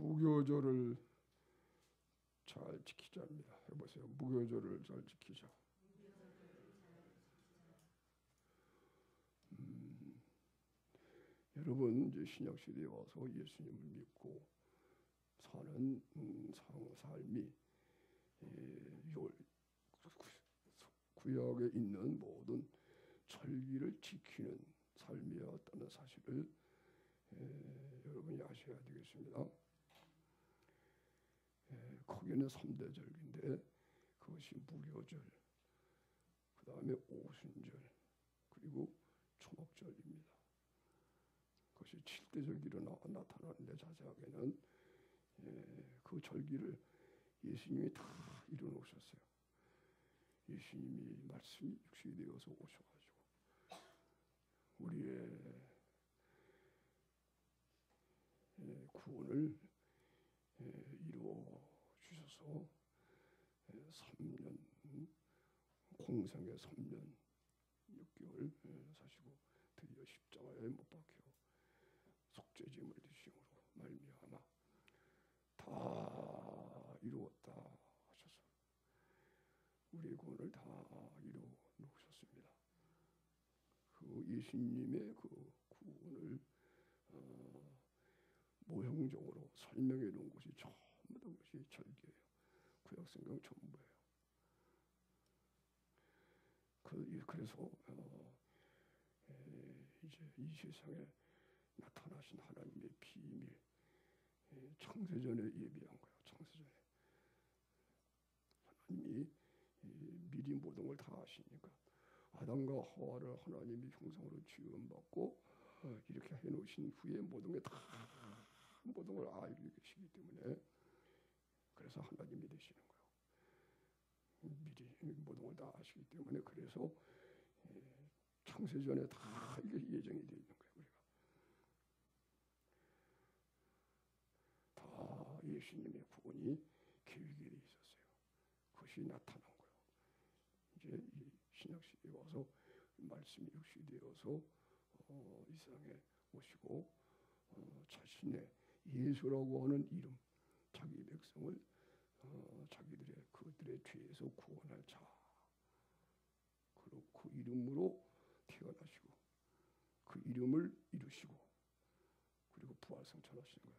무교절을 잘 지키자입니다. 해보세요. 무교절을 잘 지키자. 여러분 이제 신약 시대에 와서 예수님을 믿고 사는 삶이 구약에 있는 모든 절기를 지키는 삶이었다는 사실을 여러분이 아셔야 되겠습니다. 크게는 3대 절기인데 그것이 무교절, 그 다음에 오순절, 그리고 초막절입니다. 그것이 7대 절기로 나타나는데 자세하게는 그 절기를 예수님이 다 이루어놓으셨어요. 예수님이 말씀이 육신이 되어서 오셔가지고 우리의 구원을 이루어 주셔서 3년 공생의 3년 6개월 사시고 드디어 십자가에 못 박혀 속죄짐을 드심으로 말미암아 다 이루었다 하셔서 우리의 구원을 다 이루어 놓으셨습니다. 그 예수님의 그 구원을 모형적으로 설명해 놓은 것이 전부 다 것이 절기예요. 구약성경 전부예요. 그래서 이제 이 세상에 나타나신 하나님의 비밀, 창세전에 예비한 거예요. 창세전에 하나님이 미리 모든 걸 다 아시니까 아담과 하와를 하나님이 형상으로 지음받고 이렇게 해놓으신 후에 모든 게 다 모든 걸 알고 계시기 때문에 그래서 하나님이 되시는 거예요. 미리 모든 걸 다 아시기 때문에 그래서 창세전에 다 이게 예정이 되어 있는 거예요. 우리가 다 예수님의 구원이 계획이 되어 있었어요. 그것이 나타난 거예요. 이제 이 신약 시대에 와서 말씀이 육신이 되어서 이 세상에 오시고 자신의 예수라고 하는 이름, 자기 백성을 그들의 죄에서 구원할 자, 그 이름으로 태어나시고 그 이름을 이루시고 그리고 부활승천하시는 거예요.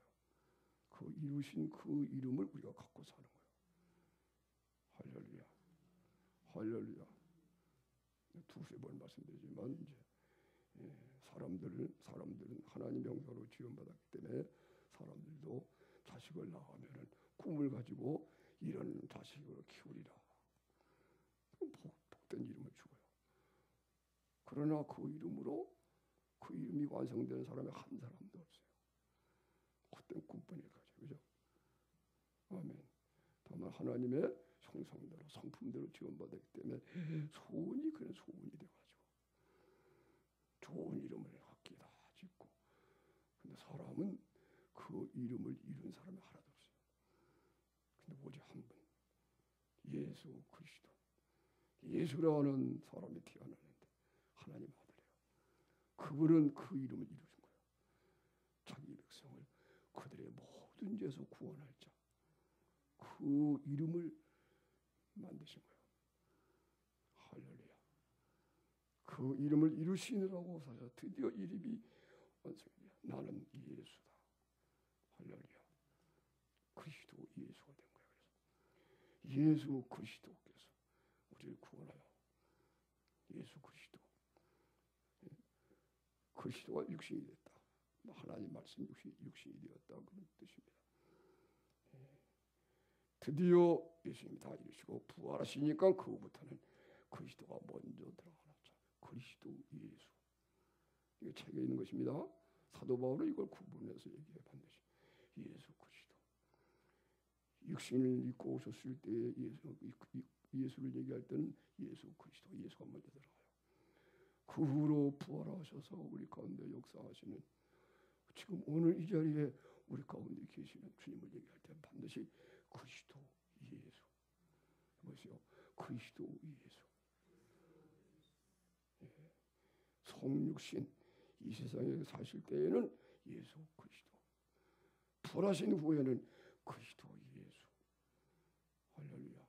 그 이루신 그 이름을 우리가 갖고 사는 거예요. 할렐루야, 할렐루야. 두세 번 말씀드리지만 이제 사람들은 하나님의 형상으로 지음받았기 때문에 사람들도 자식을 낳으면은 꿈을 가지고 이런 자식을 키우리라. 복된 이름을 주고요. 그러나 그 이름으로 그 이름이 완성되는 사람이 한 사람도 없어요. 헛된 꿈뿐일 거죠, 그죠? 아멘. 다만 하나님의 형상대로 성품대로 지원받았기 때문에 소원이 그런 소원이 돼가지고 좋은 이름을 갖기 다 짓고, 근데 사람은 그 이름을 이룬 사람이 하나도 없어요. 근데 오직 한 분, 예수 그리스도. 예수라는 사람이 태어났는데 하나님 아들이에요. 그분은 그 이름을 이루신 거예요. 자기 백성을 그들의 모든 죄에서 구원할 자, 그 이름을 만드신 거예요. 할렐루야. 그 이름을 이루시느라고 사실 드디어 이름이 완성이야. 나는 예수다. 할렐루야. 그리스도 예수가 된 거예요. 그래서 예수 그리스도께서 우리를 구원하여 예수 그리스도, 그리스도가 육신이 됐다. 하나님 말씀 육신이 되었다 그런 뜻입니다. 드디어 예수님이 다 이루시고 부활하시니까 그부터는 그리스도가 먼저 들어가는 자, 그리스도 예수. 이게 책에 있는 것입니다. 사도 바울은 이걸 구분해서 얘기해 반드시 예수 그리스도. 육신을 입고 오셨을 때 예수를 얘기할 때는 예수 그리스도, 예수가 먼저 들어가요. 그 후로 부활하셔서 우리 가운데 역사하시는, 지금 오늘 이 자리에 우리 가운데 계시는 주님을 얘기할 때 반드시 그리스도 예수. 보세요. 그리스도 예수. 성육신 이 세상에 사실 때에는 예수 그리스도. 부활하신 후에는 그리스도 예수. 할렐루야.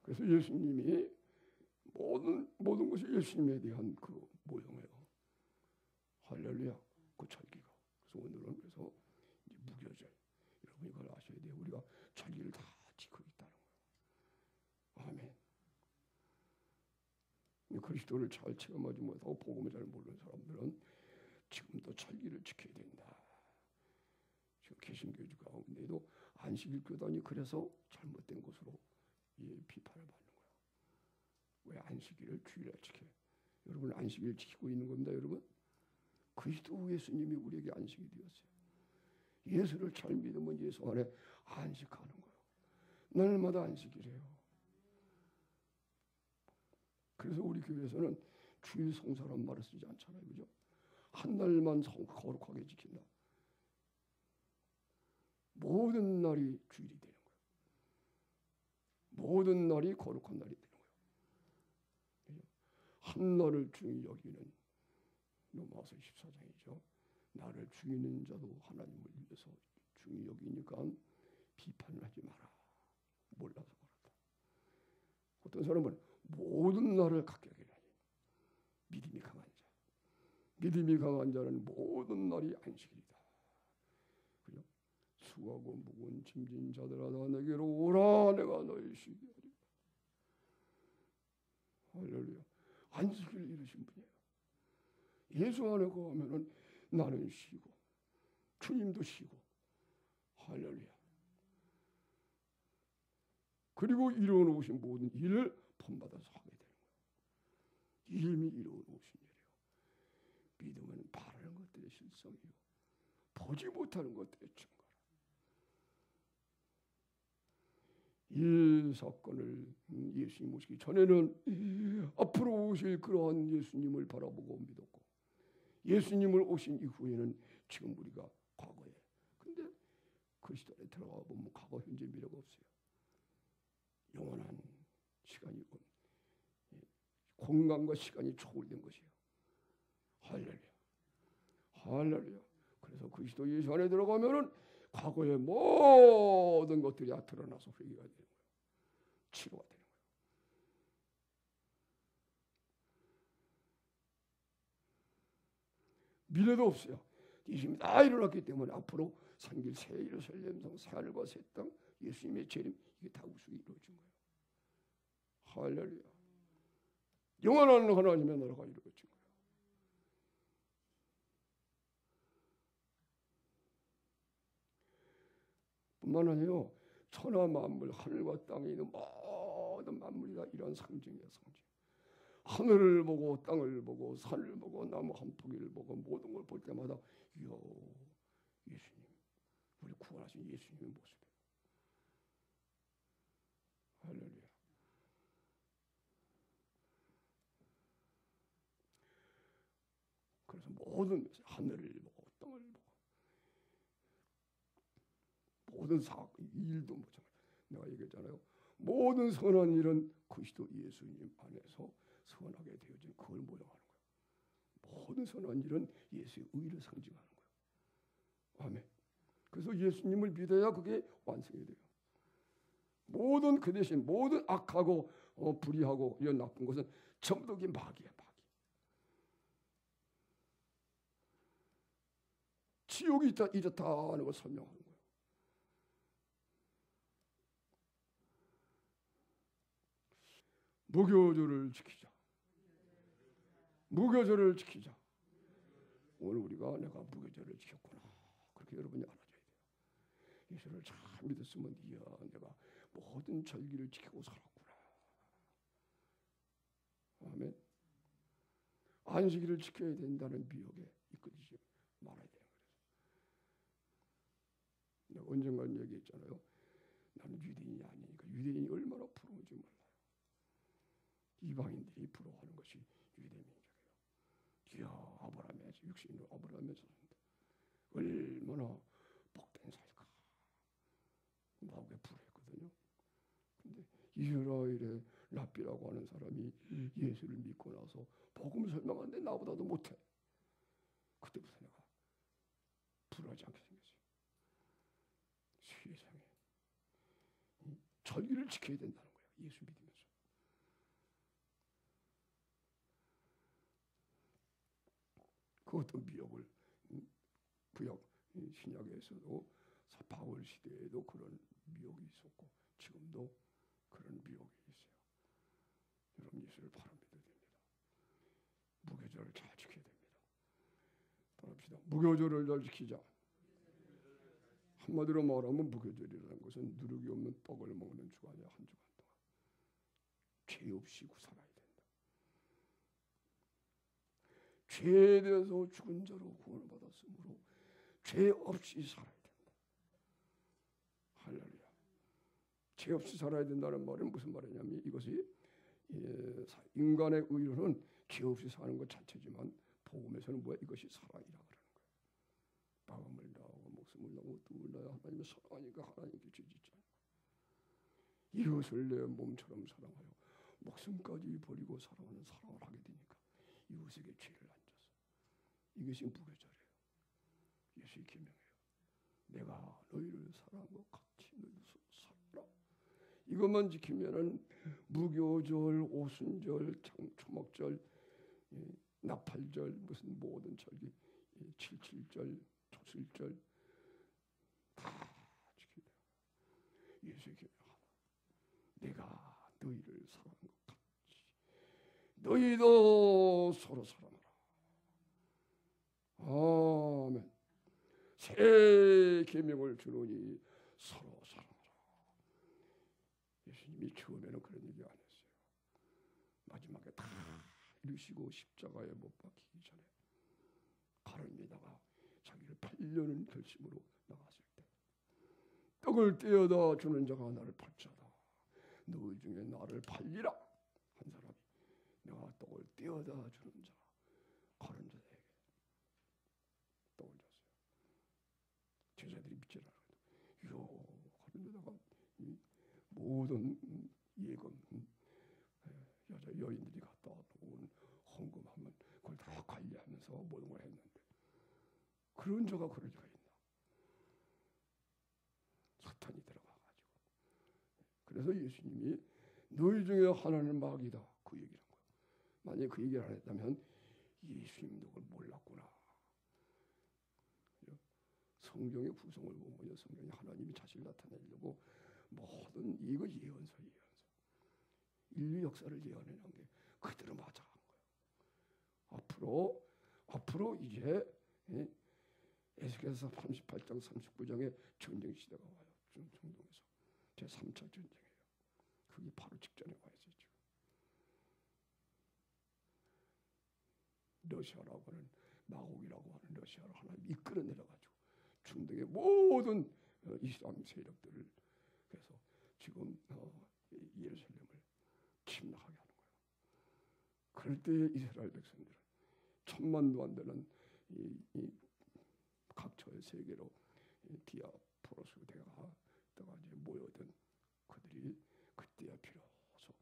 그래서 예수님이 모든 것이 예수님에 대한 그 모형이에요. 할렐루야. 그 절기가. 그래서 오늘은 그래서 이제 무교절. 여러분 이걸 아셔야 돼요. 우리가 절기를 다 지키고 있다는 거예요. 아멘. 그리스도를 잘 체험하지 못하고 복음을 잘 모르는 사람들은 지금도 절기를 지켜야 된다. 지금 개신교주 가운데도 안식일 교단이 그래서 잘못된 것으로 비판을 받는 거예요. 왜 안식일을 주일에 지켜요? 여러분 안식일 지키고 있는 겁니다. 여러분 그리스도 예수님이 우리에게 안식이 되었어요. 예수를 잘 믿으면 예수 안에 안식하는 거예요. 날마다 안식이래요. 그래서 우리 교회에서는 주일 성사란 말을 쓰지 않잖아요. 그죠? 한 날만 거룩하게 지킨다. 모든 날이 주일이 되는 거예요. 모든 날이 거룩한 날이 되는 거예요. 한 날을 중히 여기는 로마서 14장이죠. 나를 죽이는 자도 하나님을 위해서 중히 여기니까 비판을 하지 마라. 몰라서 그렇다. 어떤 사람은 모든 날을 갖게 하기라니. 믿음이 강한 자. 믿음이 강한 자는 모든 날이 안식일이다. 그죠? 수고하고 무거운 짐진 자들아 다 내게로 오라. 내가 너희 쉬게 하리라. 할렐루야. 안식일을 이루신 분이에요. 예수 안에 거하면은 나는 쉬고 주님도 쉬고. 할렐루야. 그리고 이루어놓으신 모든 일을 본받아서 하게 되는 거예요. 이미 이루어놓으신 일이에요. 믿음은 바라는 것들의 실성이요 보지 못하는 것들의 증거라. 이 사건을 예수님 오시기 전에는 앞으로 오실 그러한 예수님을 바라보고 믿었고 예수님을 오신 이후에는 지금 우리가 과거에 근데 그리스도 안에 들어가 보면 과거 현재 미래가 없어요. 영원한 시간이 공간과 시간이 초월된 것이에요. 할렐루야. 할렐루야. 그래서 그리스도 예수 안에 들어가면은 과거의 모든 것들이 다 드러나서 회개가 되는 거예요. 치료가 되는 거예요. 미래도 없어요. 예수님이 다 일어났기 때문에 앞으로 생길 새 예루살렘성 새하늘과 새 땅 예수님의 재림 이게 다 우수히 이루어진 거예요. 할렐루야. 영원한 하나님의 나라가 이루어진 거예요. 뿐만 아니라 천하 만물 하늘과 땅에 있는 모든 만물이 다 이런 상징이야. 상징. 하늘을 보고 땅을 보고 산을 보고 나무 한 포기를 보고 모든 걸 볼 때마다 이야 예수님 우리 구원하신 예수님의 모습이에요. 할렐루야. 그래서 모든 하늘을 보고 땅을 보고 모든 일도 마찬가지. 내가 얘기했잖아요. 모든 선한 일은 그리스도 예수님 안에서 선하게 되어진 그걸 모형하는 거예요. 모든 선한 일은 예수의 의를 상징하는 거예요. 아멘. 그래서 예수님을 믿어야 그게 완성이 돼요. 모든 그 대신 모든 악하고 불의하고 이런 나쁜 것은 전부 다 마귀야. 마귀. 지옥이 있다 이렇다 하는 걸 설명하는 거예요. 무교절을 지키자. 무교절을 지키자. 오늘 우리가 내가 무교절을 지켰구나. 그렇게 여러분이 알아줘야 돼요. 예수를 잘 믿었으면 이야 내가 모든 절기를 지키고 살았구나. 아멘. 안식일을 지켜야 된다는 미혹에 이끌리지 말아야 돼요. 내가 언젠가 얘기했잖아요. 나는 유대인이 아니니까 유대인이 얼마나 부러운지 몰라요. 이방인들이 부러워하는 것이 유대민족이에요. 이야 아브라함의 육신으로 아브라함의 자손인데 얼마나 복된 살까. 나오게 부러웠거든요. 근데 이스라엘의 랍비라고 하는 사람이 예수를 믿고 나서 복음 설명하는데 나보다도 못해. 그때부터 내가 세상에 절기를 지켜야 된다는 거예요. 예수 믿으면서. 그 어떤 미혹을 구약 신약에서도 바울 시대에도 그런 미혹이 있었고 지금도 그런 미혹이 있어요. 여러분 예수를 바로 믿어야 됩니다. 무교절을 잘 지켜야 됩니다. 따라합시다. 무교절을 잘 지키자. 한마디로 말하면 무교절이라는 것은 누룩이 없는 떡을 먹는 주간이야. 한 주간 동안 죄 없이 살아야 된다. 죄에 대해서 죽은 자로 구원을 받았으므로 죄 없이 살아야 된다. 할렐루야. 죄 없이 살아야 된다는 말은 무슨 말이냐면 이것이 인간의 의로는 죄 없이 사는 것 자체지만 복음에서는 뭐야? 이것이 사랑이라 그러는 거예요. 마음을 다하고 목숨을 다하고 뜸을 다하여 하나님을 사랑하니까 하나님께 죄 짓지 않고 이웃을 내 몸처럼 사랑하여 목숨까지 버리고 사랑하는 사랑을 하게 되니까 이웃에게 죄를 안 져서 이것이 무교절이에요. 예수의 계명이에요. 내가 너희를 사랑한 것 같이 너희도 살아라. 이것만 지키면은 무교절, 오순절, 초막절, 나팔절, 무슨 모든 절기, 칠칠절, 초실절 다 지켜야 돼요. 예수의 계명 하나. 내가 너희를 사랑한 것 같이 너희도 서로 사랑하라. 아멘. 새 계명을 주노니 서로 사랑하라. 예수님이 처음에는 그런 얘기 안 했어요. 마지막에 다 이루시고 십자가에 못 박히기 전에 가론유다가 자기를 팔려는 결심으로 나갔을 때 떡을 떼어다 주는 자가 나를 팔자다. 너희 중에 나를 팔리라 한 사람이 내가 떡을 떼어다 주는 자 가론유다에게 떡을 줬어요. 제자들이 믿지 않아요. 가론유다가 모든 예금 여자 여인들이 갖다 놓은 헌금하면 그걸 다 관리하면서 모든 걸 했는데 그런 자가 있나? 사탄이 들어가가지고 그래서 예수님이 너희 중에 하나는 마귀다 그 얘기를 한 거예요. 만약에 그 얘기를 안 했다면 예수님도 그걸 몰랐구나. 성경의 구성을 보면 성경이 하나님이 자신을 나타내려고 모든 이거 예언서 인류 역사를 예언해낸 게 그대로 맞아간 거예요. 앞으로 이제 에스겔서 38장 39장에 전쟁 시대가 와요. 중동에서 제3차 전쟁이에요. 그게 바로 직전에 와 있어요. 지금. 러시아라고 하는 마곡이라고 하는 러시아를 하나님 이끌어내려가지고 중동의 모든 이슬람 세력들을 그래서 지금 예루살렘을 침략하게 하는 거예요. 그럴 때 이스라엘 백성들은 1000만도 안 되는 이 각처의 세계로 디아포로스 대가 이제 모여든 그들이 그때야 비로소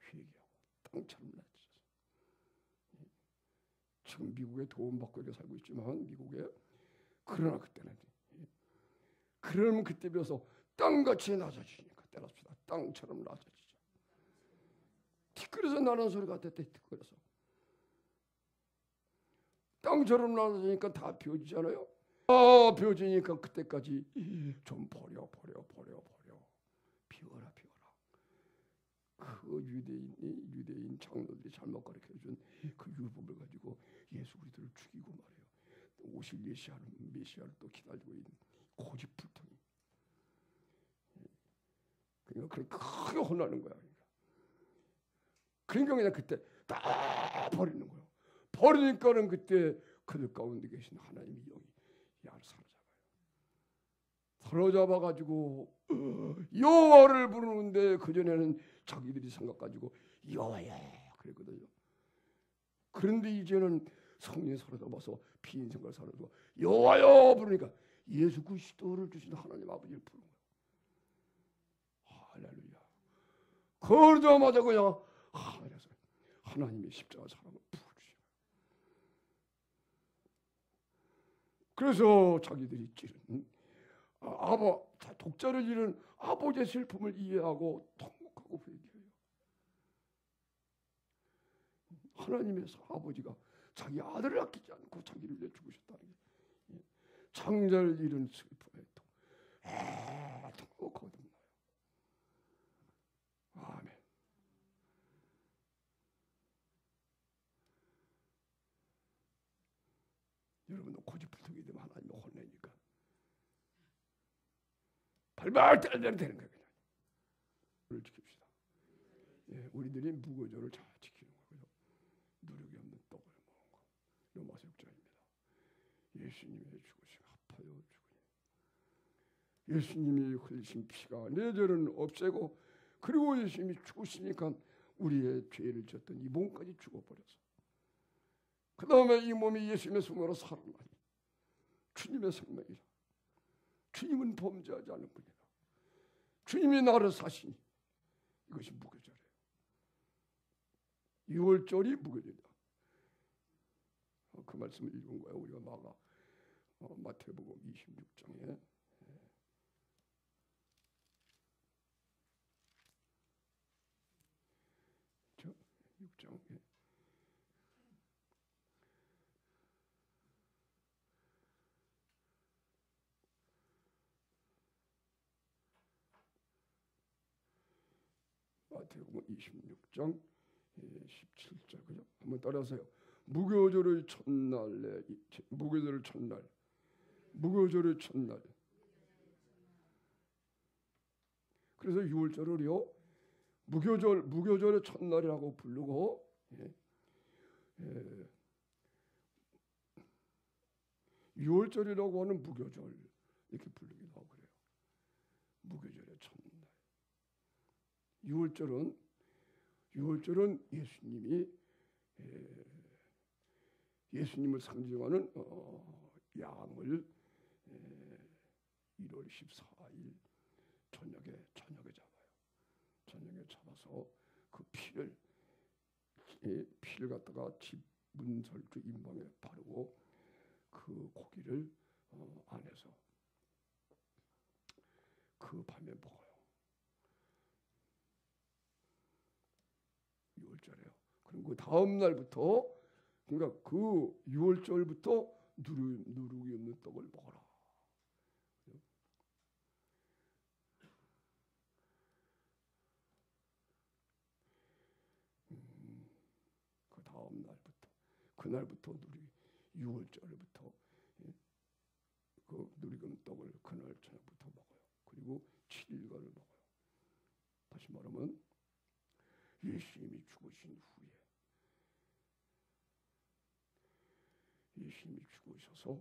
회개하고 땅처럼 낮아져서 지금 미국에 도움받고 이렇게 살고 있지만 미국에 그러나 그때는 그러면 그때 비로소 땅같이 낮아지니까 때랍시다. 땅처럼 낮아지죠. 티끌에서 나는 소리 같았대. 티끌에서 땅처럼 낮아지니까 다 비워지잖아요. 비워지니까 그때까지 좀 버려 비워라. 그 유대인 장로들이 잘못 가르쳐준 그 율법을 가지고 예수 그리스도를 죽이고 말이에요. 오실 메시아를 또 기다리고 있는 고집불통이. 그러니까 크게 혼나는 거야. 그러니까 그냥 그때 다 버리는 거예요. 버리니까는 그때 그들 가운데 계신 하나님의 영이 야를 사로잡아가지고 여호와를 부르는데 그전에는 자기들이 생각 가지고 여호와야 그랬거든요. 그런데 이제는 성령이 사로잡아서 비인생각을 사로잡아 여호와여 부르니까 예수 그리스도를 주신 하나님 아버지를 부르는 거예요. 할렐루야. 그러자마자 그냥 하늘에서 하나님의 십자가 사랑을 부어주시고 그래서 자기들이 찌른 독자를 잃은 아버지의 슬픔을 이해하고 통곡하고 회개해요. 하나님의 아버지가 자기 아들을 아끼지 않고 자기를 위해 죽으셨다는 게 창자를 잃은 슬픔에 통곡하거든요. 아멘. 여러분도 고집불통이 되면 하나님이 혼내니까 발발 떨면 되는 거예요. 그냥 우리를 지킵시다. 우리들이 무교절을 잘 지키는 거예요. 누룩이 없는 떡을 먹은 거. 로마서 6장입니다. 예수님의 죽으심 아파요 죽으니. 예수님이 흘리신 피가 내 죄를 없애고 그리고 예수님이 죽으시니까 우리의 죄를 졌던 이 몸까지 죽어버려서 그 다음에 이 몸이 예수님의 생명으로 살아나니 주님의 생명이라. 주님은 범죄하지 않은 분이다. 주님이 나를 사시니 이것이 무교절이에요. 6월절이 무교절이다. 그 말씀을 읽은 거예요. 우리가 마태복음 26장에 6장 마태복음 26장 17절 그죠? 한번 따라하세요. 무교절의 첫날 그래서 6월절을요 무교절의 첫날이라고 부르고 6월절이라고 하는 무교절 이렇게 부르기도 하고 그래요. 무교절의 첫날. 6월절은 예수님을 상징하는 양을 1월 14일 저녁에 잡아요. 저녁에 잡아서 그 피를 갖다가 집 문설주 임방에 바르고 그 고기를 안에서 그 밤에 먹어요. 6월절에요. 그럼 그 다음 날부터 그러니까 그 6월절부터 누룩이 없는 떡을 먹어라. 그 다음 날부터 그날부터 6월절부터 그 누룩이 없는 떡을 그날 저녁부터 먹어요. 그리고 7일간을 먹어요. 다시 말하면 예수님이 죽으신 후에 예수님이 죽으셔서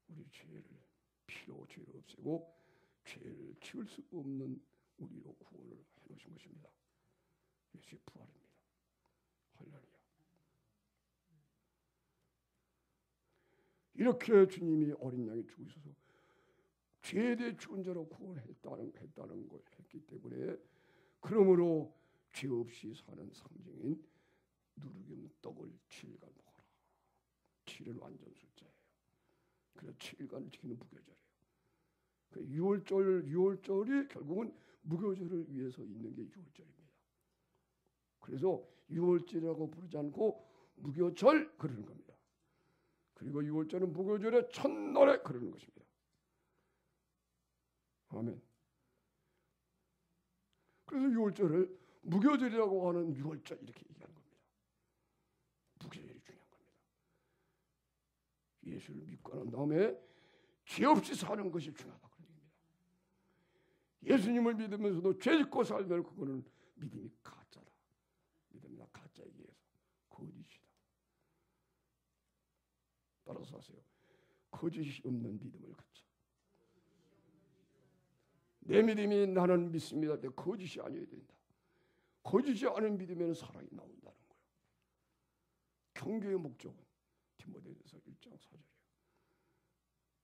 우리 피로 죄를 없애고 죄를 지을 수 없는 우리로 구원을 해놓으신 것입니다. 예수의 부활입니다. 할렐루야. 이렇게 주님이 어린 양이 죽으셔서 죄에 대해 죽은 자로 구원했다는 걸 했기 때문에 그러므로 죄 없이 사는 상징인 누룩이 없는 떡을 7일간 먹어라. 7은 완전 숫자예요. 그래서 7일간을 지키는 무교절이에요. 6월절이 결국은 무교절을 위해서 있는 게 6월절입니다. 그래서 6월절이라고 부르지 않고 무교절 그러는 겁니다. 그리고 6월절은 무교절의 첫날에 그러는 것입니다. 아멘. 그래서 6월절을 무교절이라고 하는 6월절 이렇게 얘기하는 겁니다. 무교절이 중요한 겁니다. 예수를 믿고 난 다음에 죄 없이 사는 것이 중요하다 그런 얘기입니다. 예수님을 믿으면서도 죄 짓고 살면 그거는 믿음이 가짜다. 믿음이 가짜 얘기해서 거짓이다. 따라서 하세요. 거짓이 없는 믿음을 갖자. 내 믿음이 나는 믿습니다. 거짓이 아니어야 된다. 거짓이 않은 믿음에는 사랑이 나온다는 거예요. 경계의 목적은 디모데전서 1장 4절이에요.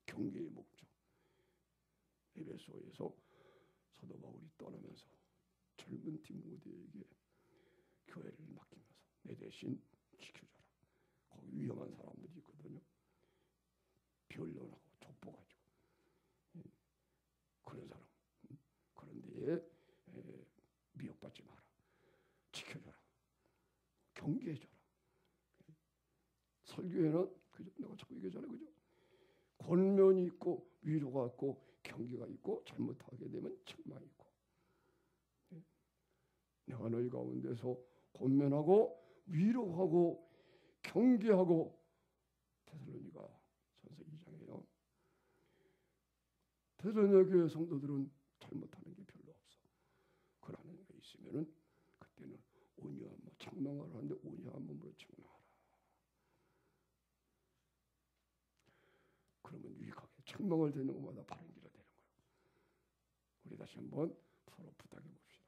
경계의 목적. 에베소에서 사도 바울이 떠나면서 젊은 디모데에게 교회를 맡기면서 내 대신 지켜줘라. 거기 위험한 사람들이 있거든요. 변론하고 족보가지고 교회는 그죠? 내가 자꾸 얘기하잖아요, 그죠? 권면이 있고 위로가 있고 경계가 있고 잘못하게 되면 책망이 있고. 내가 너희 가운데서 권면하고 위로하고 경계하고. 데살로니가 전서 2장이에요. 데살로니가 교회 성도들은 잘못하는 게 별로 없어. 그러는 게 있으면은 그때는 온유한 뭐 책망을 하는데 온유한 몸으로 책망하라. 그러면 유익하게 책망을 듣는 것마다 바른 길이 되는 거예요. 우리 다시 한번 서로 부탁해 봅시다.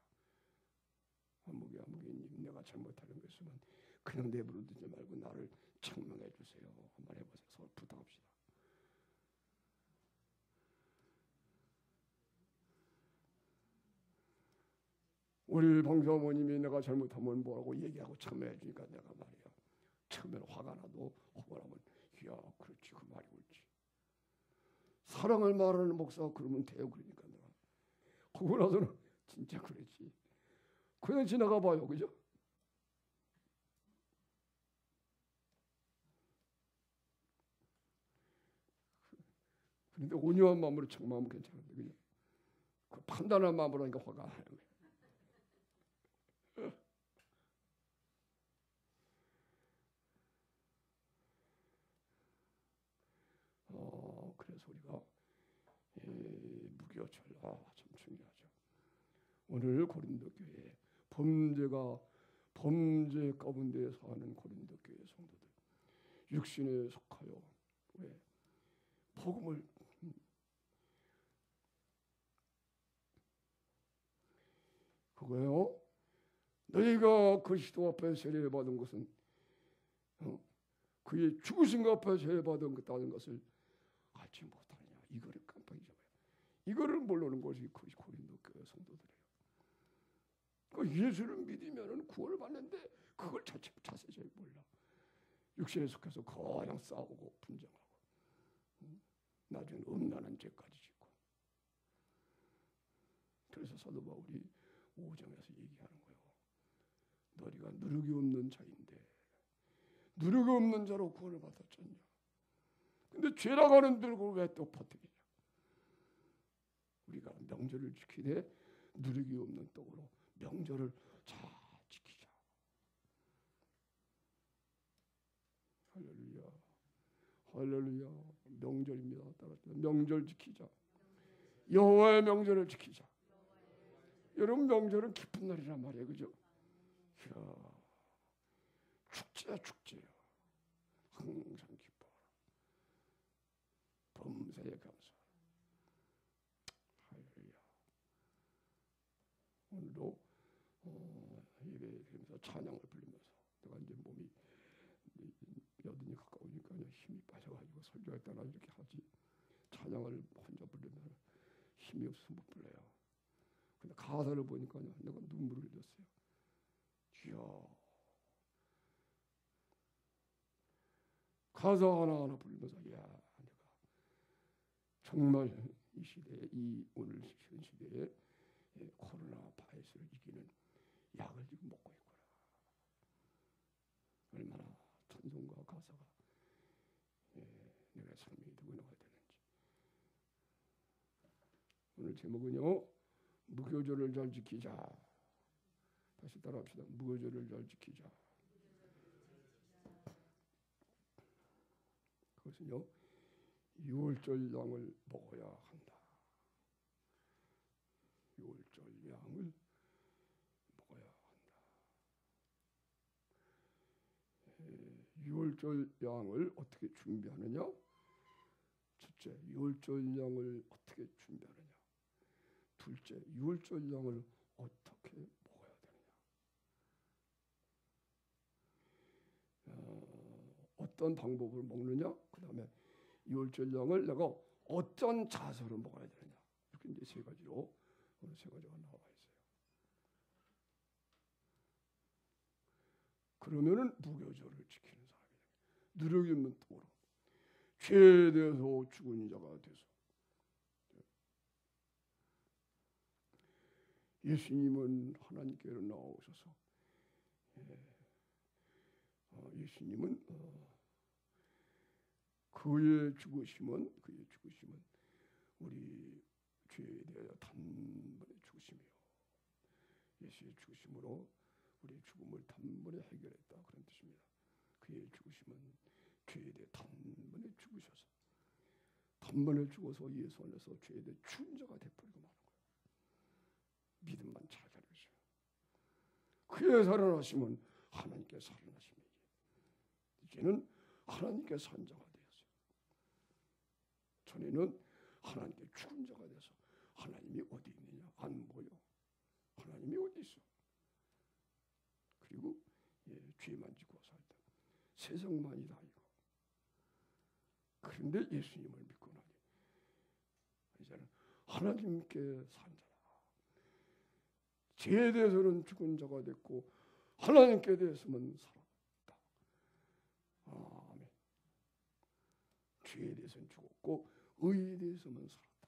아무개님 내가 잘못하는 거 있으면 그냥 내버려 두지 말고 나를 책망해 주세요. 한번 해보세요. 서로 부탁합시다. 우리 방사모님이 내가 잘못하면 뭐라고 얘기하고 참여해 주니까 내가 말이야. 처음에는 화가 나도 화나면 야 그렇지 그 말이 옳지. 사랑을 말하는 목사가 그러면 돼요. 그러니까 내가 그러고 나서는 진짜 그렇지. 그냥 지나가 봐요. 그죠? 그런데 온유한 마음으로 책망하면 괜찮은데 그죠? 그 판단한 마음으로 하니까 화가 안 나요. 그래서 우리가 무교철 참 중요하죠. 오늘 고린도 교회 범죄 가운데 사는 고린도 교회 성도들 육신에 속하여 왜 복음을 그거요. 너희가 그리스도 앞에 세례받은 것은 그의 죽으신 것 앞에 세례받은 것다는 것을 알지 못하느냐. 이거를 깜빡 잊어버려. 이거를 모르는 것이 고린도 교회 성도들이에요. 예수를 믿으면 구원을 받는데 그걸 자세히 몰라. 육신에 속해서 그냥 싸우고 분쟁하고 나중에 음란한 죄까지 짓고. 그래서 사도 바울이 5장에서 얘기하는 거예요. 너희가 누룩이 없는 자인데 누룩이 없는 자로 구원을 받았잖냐. 근데 죄라고 하는 누룩을 왜 또 퍼뜨리냐. 우리가 명절을 지키되 누룩이 없는 떡으로 명절을 잘 지키자. 할렐루야. 할렐루야. 명절입니다. 따라서 명절 지키자. 여호와의 명절을 지키자. 여러분 명절은 기쁜 날이란 말이에요. 그죠? 이야, 축제야 축제야. 항상 기뻐라. 범사에 감사하라. 할렐루야. 오늘도 예배드리면서 찬양을 부르면서 내가 이제 몸이 여든이 가까우니까 힘이 빠져가지고 설교할 때나 이렇게 하지. 찬양을 혼자 부르면 힘이 없어서 못 불러요. 근데 가사를 보니까 내가 눈물을 흘렸어요. 이야, 가사 하나하나 부르면서 야, 내가 정말 이 시대에 오늘 현 시대에 코로나 바이러스를 이기는 약을 지금 먹고 있구나. 얼마나 찬송과 가사가 내가 삶이 되고 나가야 되는지. 오늘 제목은요. 무교절을 잘 지키자. 다시 따라합시다. 무교절을 잘 지키자. 그것은요. 6월절 양을 먹어야 한다. 6월절 양을 먹어야 한다. 6월절 양을 어떻게 준비하느냐? 첫째, 6월절 양을 어떻게 준비하느냐? 둘째, 6월절 양을 어떻게 먹어야 되느냐? 어떤 방법으로 먹느냐? 그 다음에 6월절 양을 내가 어떤 자세로 먹어야 되느냐? 이렇게 이제 세 가지로 오늘 세 가지가 나와 있어요. 그러면은 무교절을 지키는 사람이 누룩이 없는 떡으로 죄에 대해서 죽은 자가 돼서 예수님은 하나님께로 나오셔서 예수님은 그의 죽으심은 우리 죄에 대하여 단번에 죽으심이요. 예수의 죽으심으로 우리의 죽음을 단번에 해결했다, 그런 뜻입니다. 그의 죽으심은 죄에 대해 단번에 죽으셔서 단번에 죽어서 예수 안에서 죄에 대해 준자가 되버리고 마는 거예요. 믿음만 잘 가르쳐요. 그의 살아나심은 하나님께 살아나심이에요. 이제는 하나님께 산 자가 되었어요. 전에는 하나님께 죽은 자가 돼서 하나님이 어디 있느냐 안 보여. 하나님이 어디 있어? 그리고 죄만 지고 살다. 세상만이 다 이거. 그런데 예수님을 믿고 나니 이제는 하나님께 산 자라. 죄에 대해서는 죽은 자가 됐고 하나님께 대해서는 살았다. 아멘. 죄에 대해서는 죽었고 의에 대해서는 살았다.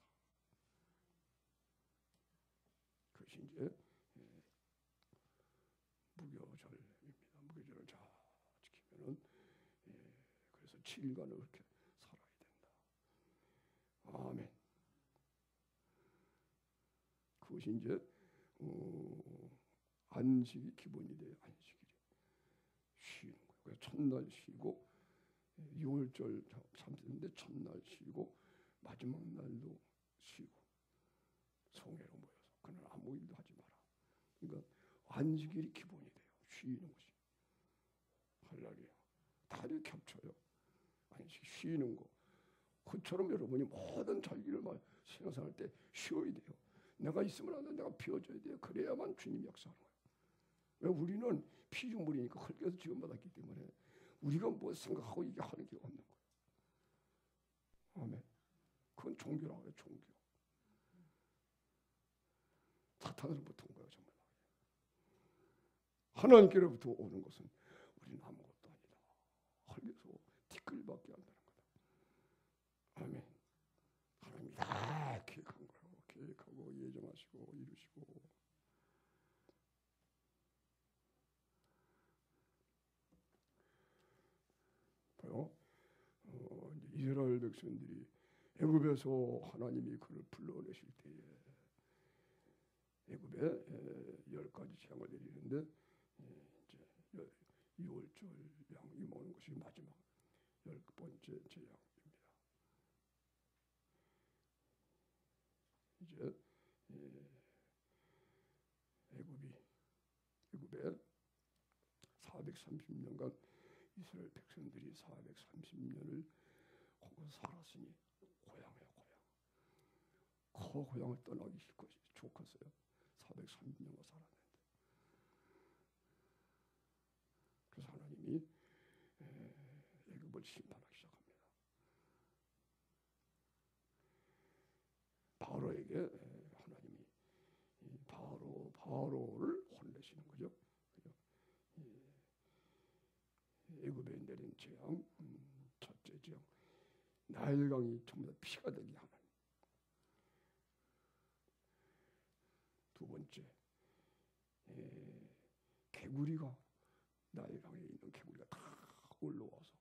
그것이 이제 무교절입니다. 무교절을 잘 지키면은 그래서 7일간을 그렇게 살아야 된다. 아멘. 그것이 이제 안식이 기본이 돼요. 안식일이 쉬는 거예요. 그래서 첫날 쉬고 6월절 참는데 첫날 쉬고 마지막 날도 쉬고 성회로 모여서 그날 아무 일도 하지 마라. 그러니까 안식일이 기본이 돼요. 쉬는 것이. 할렐루야. 다 이렇게 겹쳐요. 안식 쉬는 거. 그처럼 여러분이 모든 자기를 신앙생활할 때 쉬어야 돼요. 내가 있으면 안 돼. 내가 비워줘야 돼요. 그래야만 주님 역사하는 거예요. 왜 우리는 피조물이니까 흙에서 지원받았기 때문에 우리가 뭐 생각하고 이게 하는 게 없는 거예요. 아멘. 그건 종교라고 해요. 종교. 사탄으로부터 온 거예요. 정말. 하나님께로부터 오는 것은 우리는 아무것도 아니다. 흙에서 티끌밖에 안 되는 거다. 아멘. 하나님이 다 계획한 거예요. 계획하고 예정하시고 이루시고. 봐요. 이스라엘 백성들이 애굽에서 하나님이 그를 불러내실 때에 애굽에 10가지 재앙을 내리는데 이제 6월절 양이 모는 것이 마지막 10번째 재앙입니다. 이제 애굽에 430년간 이스라엘 백성들이 430년을 거기서 살았으니 고향이에요. 고향. 고향을 떠나기 좋겠어요. 430년을 살았는데. 그래서 하나님이 애굽을 심판하기 시작합니다. 바로에게 하나님이 바로를 혼내시는 거죠. 애굽에 내린 재앙, 첫째 재앙, 나일강이 전부 다 피가 되게 하는. 두 번째, 개구리가 나일강에 있는 개구리가 다 올라와서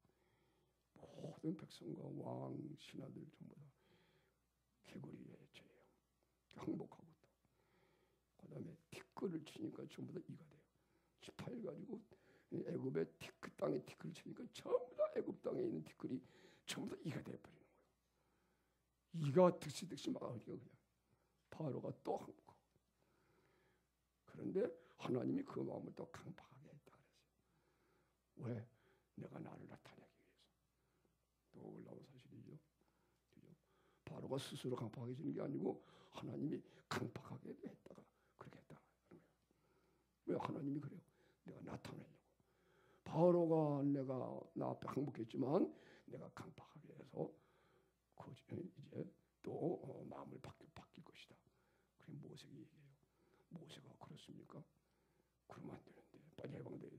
모든 백성과 왕 신하들 전부 다 개구리의 재앙, 항복하고 또 그다음에 티끌을 치니까 전부 다 이가 돼요. 18일 가지고 애굽의 티끌 땅에 티끌을 치니까 전부 다 애굽 땅에 있는 티끌이 전부 다 이가 돼버리는 거예요. 이가 득시 막으니까 그냥 바로가 또 항복하고. 그런데 하나님이 그 마음을 또 강팍하게 했다 그랬어요. 왜? 내가 나를 나타내기 위해서. 또 놀라운 사실이죠. 그죠? 바로가 스스로 강팍해지는 게 아니고 하나님이 강팍하게 했다가 그렇게 했다. 왜? 하나님이 그래요. 내가 나타내려고. 바로가 내가 나 앞에 항복했지만 내가 강팍하게 해서 이제 또 마음을 바뀔 것이다. 그게 모세가 얘기해요. 모세가 그렇습니까? 그러면 안 되는데 빨리 해방돼야 돼.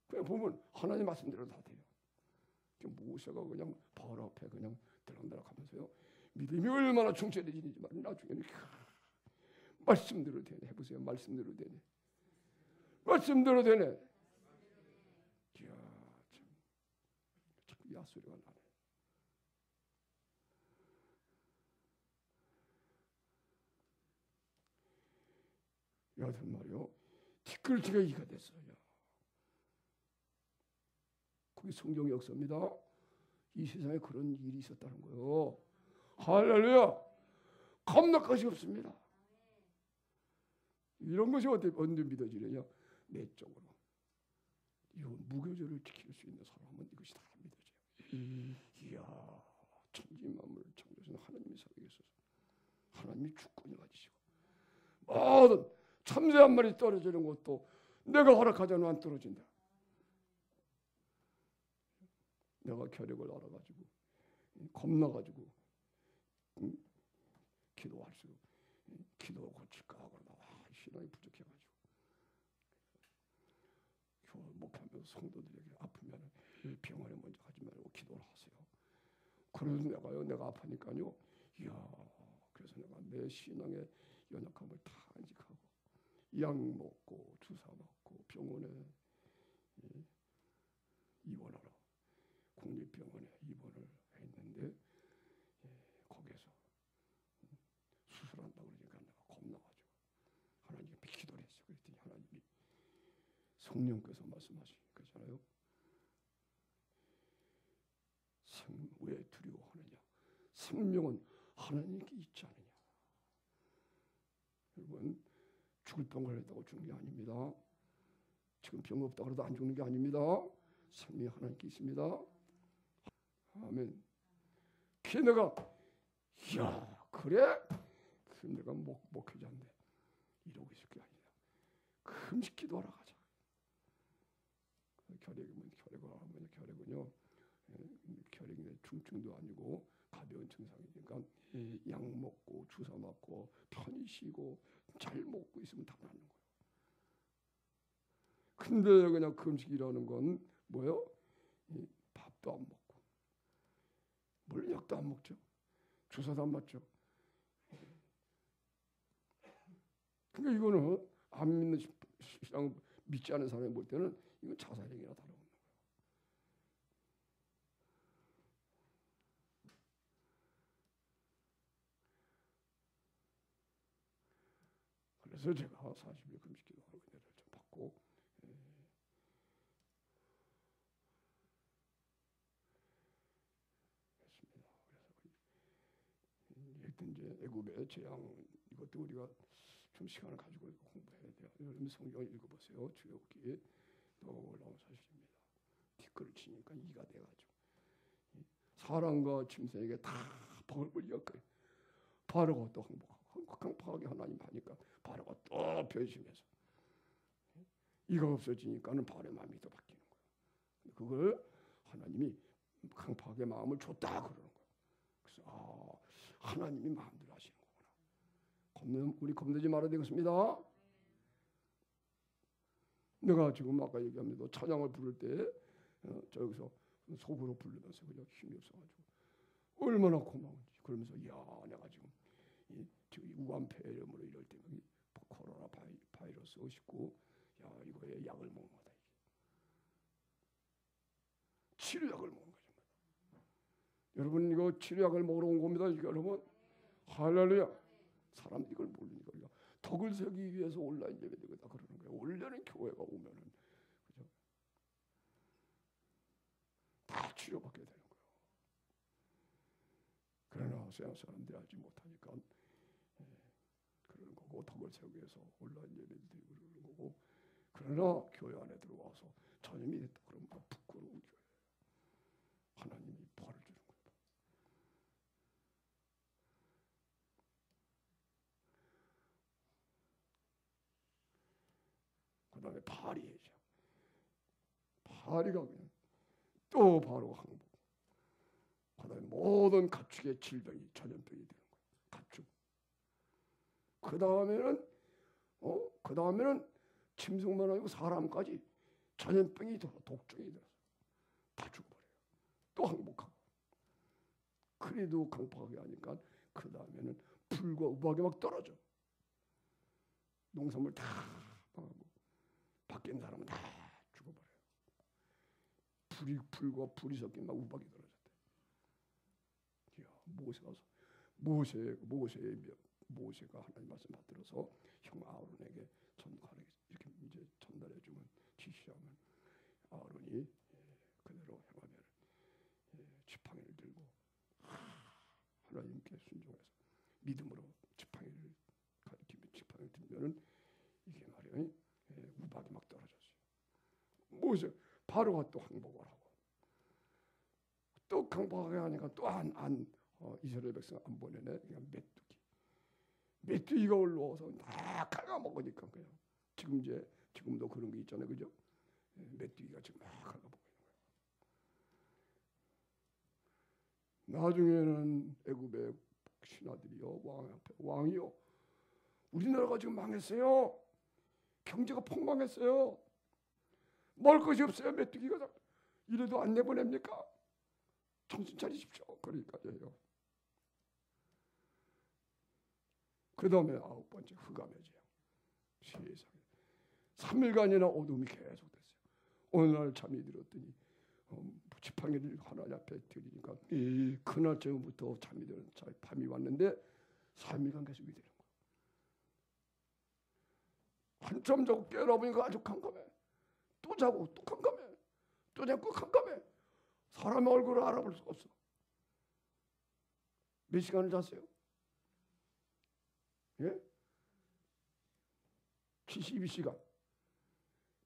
그냥 보면 하나님 말씀대로 다 돼요. 모세가 그냥 바로 앞에 그냥 들락날락하면서요. 믿음이 얼마나 충실해지는지 나중에는 말씀대로 되네. 해보세요. 말씀대로 되네. 말씀대로 되네. 이야 참 야소리가 나네. 여하튼 말이요, 티끌티가 이가 됐어요. 그게 성경 역사입니다. 이 세상에 그런 일이 있었다는 거예요. 할렐루야. 겁날 것이 없습니다. 이런 것이 언제 믿어지느냐? 내적으로 이 무교절을 지킬 수 있는 사람은 이것이 다 믿어져요. 이야, 천지만물을 창조하신 하나님이 살아계셔서 하나님이 주권을 가지시고 모든 참새 한 마리 떨어지는 것도 내가 허락하지 않으면 안 떨어진다. 내가 결핵을 알아가지고 겁나가지고 기도할 수 기도 고칠까 하고 신앙이 부족해가지고 목하면서 성도들에게 아프면 병원에 먼저 가지 말고 기도를 하세요. 그래서 내가 아파니까요. 이야, 그래서 내가 내 신앙의 연약함을 다 인식하고 약 먹고 주사 맞고 병원에 입원하러 국립병원에 입원을 했는데 거기에서 수술한다고 그러니까 내가 겁나가지고 하나님께 기도를 했어요. 그랬더니 하나님이 성령께서 말씀하신 거잖아요. 왜 두려워하느냐? 생명은 하나님께 있지 않느냐? 여러분, 죽을 병 걸렸다고 죽는 게 아닙니다. 지금 병 없다고 해도 안 죽는 게 아닙니다. 생명이 하나님께 있습니다. 아멘. 그래서 내가 야 그래? 그럼 내가 목회자인데 이러고 있을 게 아니라 금식 기도하러 가자. 결핵은요 결핵이 중증도 아니고 가벼운 증상이니까 약 먹고 주사 맞고 편히 쉬고 잘 먹고 있으면 다 낫는 거예요. 근데 그냥 금식이라는 건 뭐예요? 밥도 안 먹고 물론 약도 안 먹죠. 주사도 안 맞죠. 그러니까 이거는 안 믿는 신앙 믿지 않은 사람이 볼 때는 이건 자살행위나 다름없는 거예요. 그래서 제가 40일 금식기도 하고 은혜를 좀 받고 했습니다. 그래서 이제 애굽의 재앙 이것도 우리가 좀 시간을 가지고 공부해야 돼요. 여러분 성경 읽어보세요. 출애굽기 또 올라온 사실입니다. 티끌을 치니까 이가 돼가지고 사람과 짐승에게 다 벌을 이었거든요. 바로가 또 항복하게 하나님 하니까 바로가 또 변심해서 이가 없어지니까는 바로의 마음이 또 바뀌는 거예요. 그걸 하나님이 강팍하게 마음을 줬다 그러는 거예요. 그래서 하나님이 마음대로 하시는 거구나. 우리 겁내지 말아야 되겠습니다. 내가 지금 아까 얘기합니다. 찬양을 부를 때 저기서 속으로 부르면서 그냥 힘이 없어가지고 얼마나 고마운지. 그러면서 야 내가 지금 우한폐렴으로 이럴 때 코로나 바이러스 오시고 야 이거에 약을 먹는 거다. 이게. 치료약을 먹는 거죠. 여러분 이거 치료약을 먹으러 온 겁니다. 여러분 할렐루야. 사람들이 이걸 모르니까 우리가 덕을 세우기 위해서 온라인 예배드리다 그러는 거예요. 원래는 교회가 오면은 그죠? 다 치료받게 되는 거예요. 그러나 서양 사람들이 알지 못하니까 그러는 거고 덕을 세우기 위해서 온라인 예배드리고 그러는 거고 그러나 교회 안에 들어와서 전염이 됐다 그러면 부끄러운 교회. 하나님이 벌을 주는 거예요. 그 다음에 파리죠. 파리가 그냥 또 바로 항복. 그 다음에 모든 가축의 질병이 전염병이 되는 거예요. 가축. 그 다음에는 짐승만 아니고 사람까지 전염병이 들어 독종이 들어서 다 죽어버려요. 또 항복하고. 그래도 강팍하게 하니까 그 다음에는 불과 우박이 막 떨어져. 농산물 다 망하고 밖에 사람은 다 죽어버려요. 불과 불이 섞인 막 우박이 떨어졌대. 모세가 하나님 말씀 받들어서 형 아론에게 이렇게 이제 전달해 주면 지시하면 아론이 그대로 행하면 지팡이를 들고 하나님께 순종해서 믿음으로 지팡이를 가리키며 지팡이를 들면은 이게 말이야 우박이 막 떨어졌어요. 모세 바로가 또 항복을 하고 또 항복하게 하니까 또 이스라엘 백성 안 보내네. 그냥 메뚜기가 올라와서 다 갉아먹으니까 그냥 지금도 그런 게 있잖아요, 그죠? 메뚜기가 지금 막 갉아먹고 있는 거예요. 나중에는 애굽의 신하들이요, 왕이요, 우리나라가 지금 망했어요. 경제가 폭망했어요. 먹을 것이 없어요. 메뚜기가 이래도 안 내보냅니까? 정신 차리십시오. 그러니까요. 그 다음에 9번째 흑암의 재앙. 세상에 3일간이나 어둠이 계속됐어요. 어느 날 잠이 들었더니 지팡이를 하나님 앞에 드리니까 그날 저부터 잠이 들은 밤이 왔는데 3일간 계속이 되는 거예요. 한참 자고 깨어나보니까 아주 캄캄해. 또 자고 또 캄캄해. 또 자고 캄캄해. 사람의 얼굴을 알아볼 수가 없어. 몇 시간을 잤어요? 예? 72시간.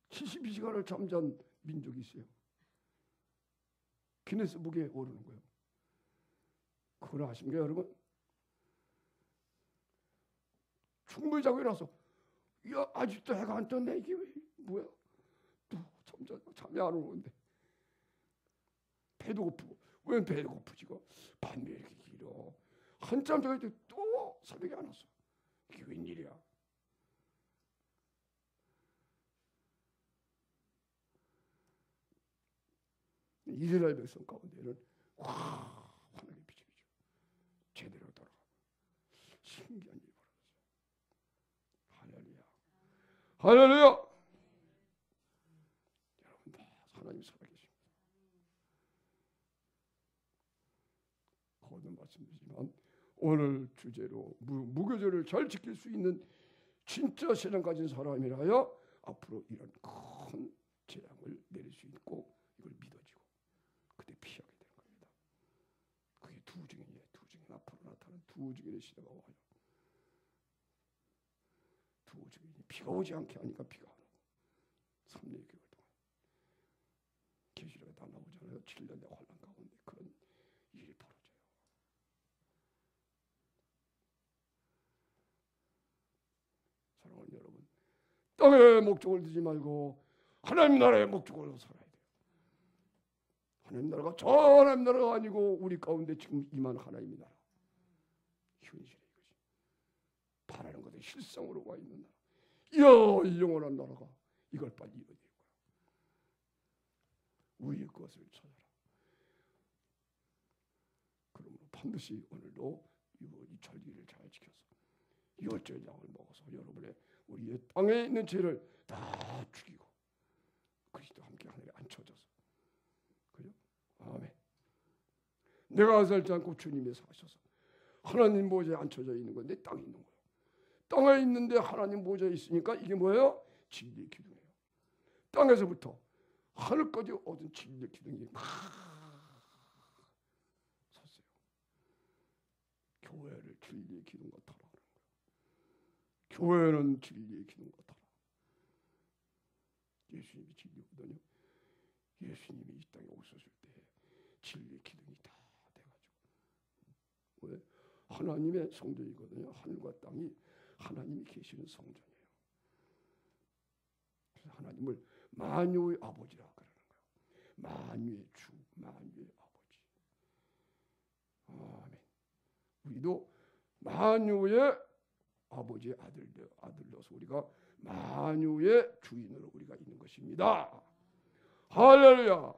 72시간을 잠잔 민족이 있어요. 기네스북에 오르는 거예요. 그걸 아십니까, 여러분? 충분히 자고 일어나서 야, 아직도 해가 안 떴네. 이게 뭐야? 또 잠이 안 오는데 배도 고프고. 왜 배도 고프지고? 밤이 이렇게 길어. 한참 자고 또 새벽에 안 왔어. 이게 웬일이야? 이스라엘 백성 가운데는 하나님의 빛이죠. 제대로 돌아가고 신기한 일이 벌어졌어요. 할렐루야. 할렐루야. 여러분 다 하나님 살아계십니다. 거듭 말씀드리지만 오늘 주제로 무교절을 잘 지킬 수 있는 진짜 신앙 가진 사람이라야 앞으로 이런 큰 재앙을 내릴 수 있고 이걸 믿어지고 그때 피하게 되는 겁니다. 그게 두 증인이에요. 두 증인 앞으로 나타나는 두 증인의 시대가 와요. 두 증인이 비가 오지 않게 하니까 비가 안 오고 3년 6개월 동안 계시록에 다 나오잖아요. 7년의 환란 가운데 그런 일이 벌어져요. 사랑하는 여러분, 땅의 목적을 두지 말고 하나님 나라의 목적으로 살아야 돼요. 하나님 나라가 저 하나님 나라가 아니고 우리 가운데 지금 임한 하나님의 나라. 현실이 이것이. 바라는 것에 실상으로 와 있는 나라. 이야, 이 영원한 나라가 이걸 빨리 이뤄야 되고요. 우리의 것을 찾아라. 그러므로 반드시 오늘도 이 절기를 잘 지켜서 유월절장을 먹어서 여러분의 우리의 땅에 있는 죄를 다 죽이고 그리스도와 함께 하늘에 앉혀져서 그죠? 아멘. 내가 살지 않고 주님이 사셔서 하나님 보좌에 앉혀져 있는 건데 땅에 있는 거예요. 땅에 있는데 하나님 보좌에 있으니까 이게 뭐예요? 진리의 기둥이에요. 땅에서부터 하늘까지 얻은 진리의 기둥이 섰어요. 교회를 진리의 기둥 같아라. 교회는 진리의 기둥 같아라. 예수님이 진리거든요. 예수님이 이 땅에 오셨을 때 진리의 기둥이 다 돼가지고 왜? 하나님의 성전이거든요. 하늘과 땅이 하나님이 계시는 성전이에요. 그래서 하나님을 만유의 아버지라 그러는 거예요. 만유의 주, 만유의 아버지. 아멘. 우리도 만유의 아버지의 아들로서 우리가 만유의 주인으로 우리가 있는 것입니다. 할렐루야.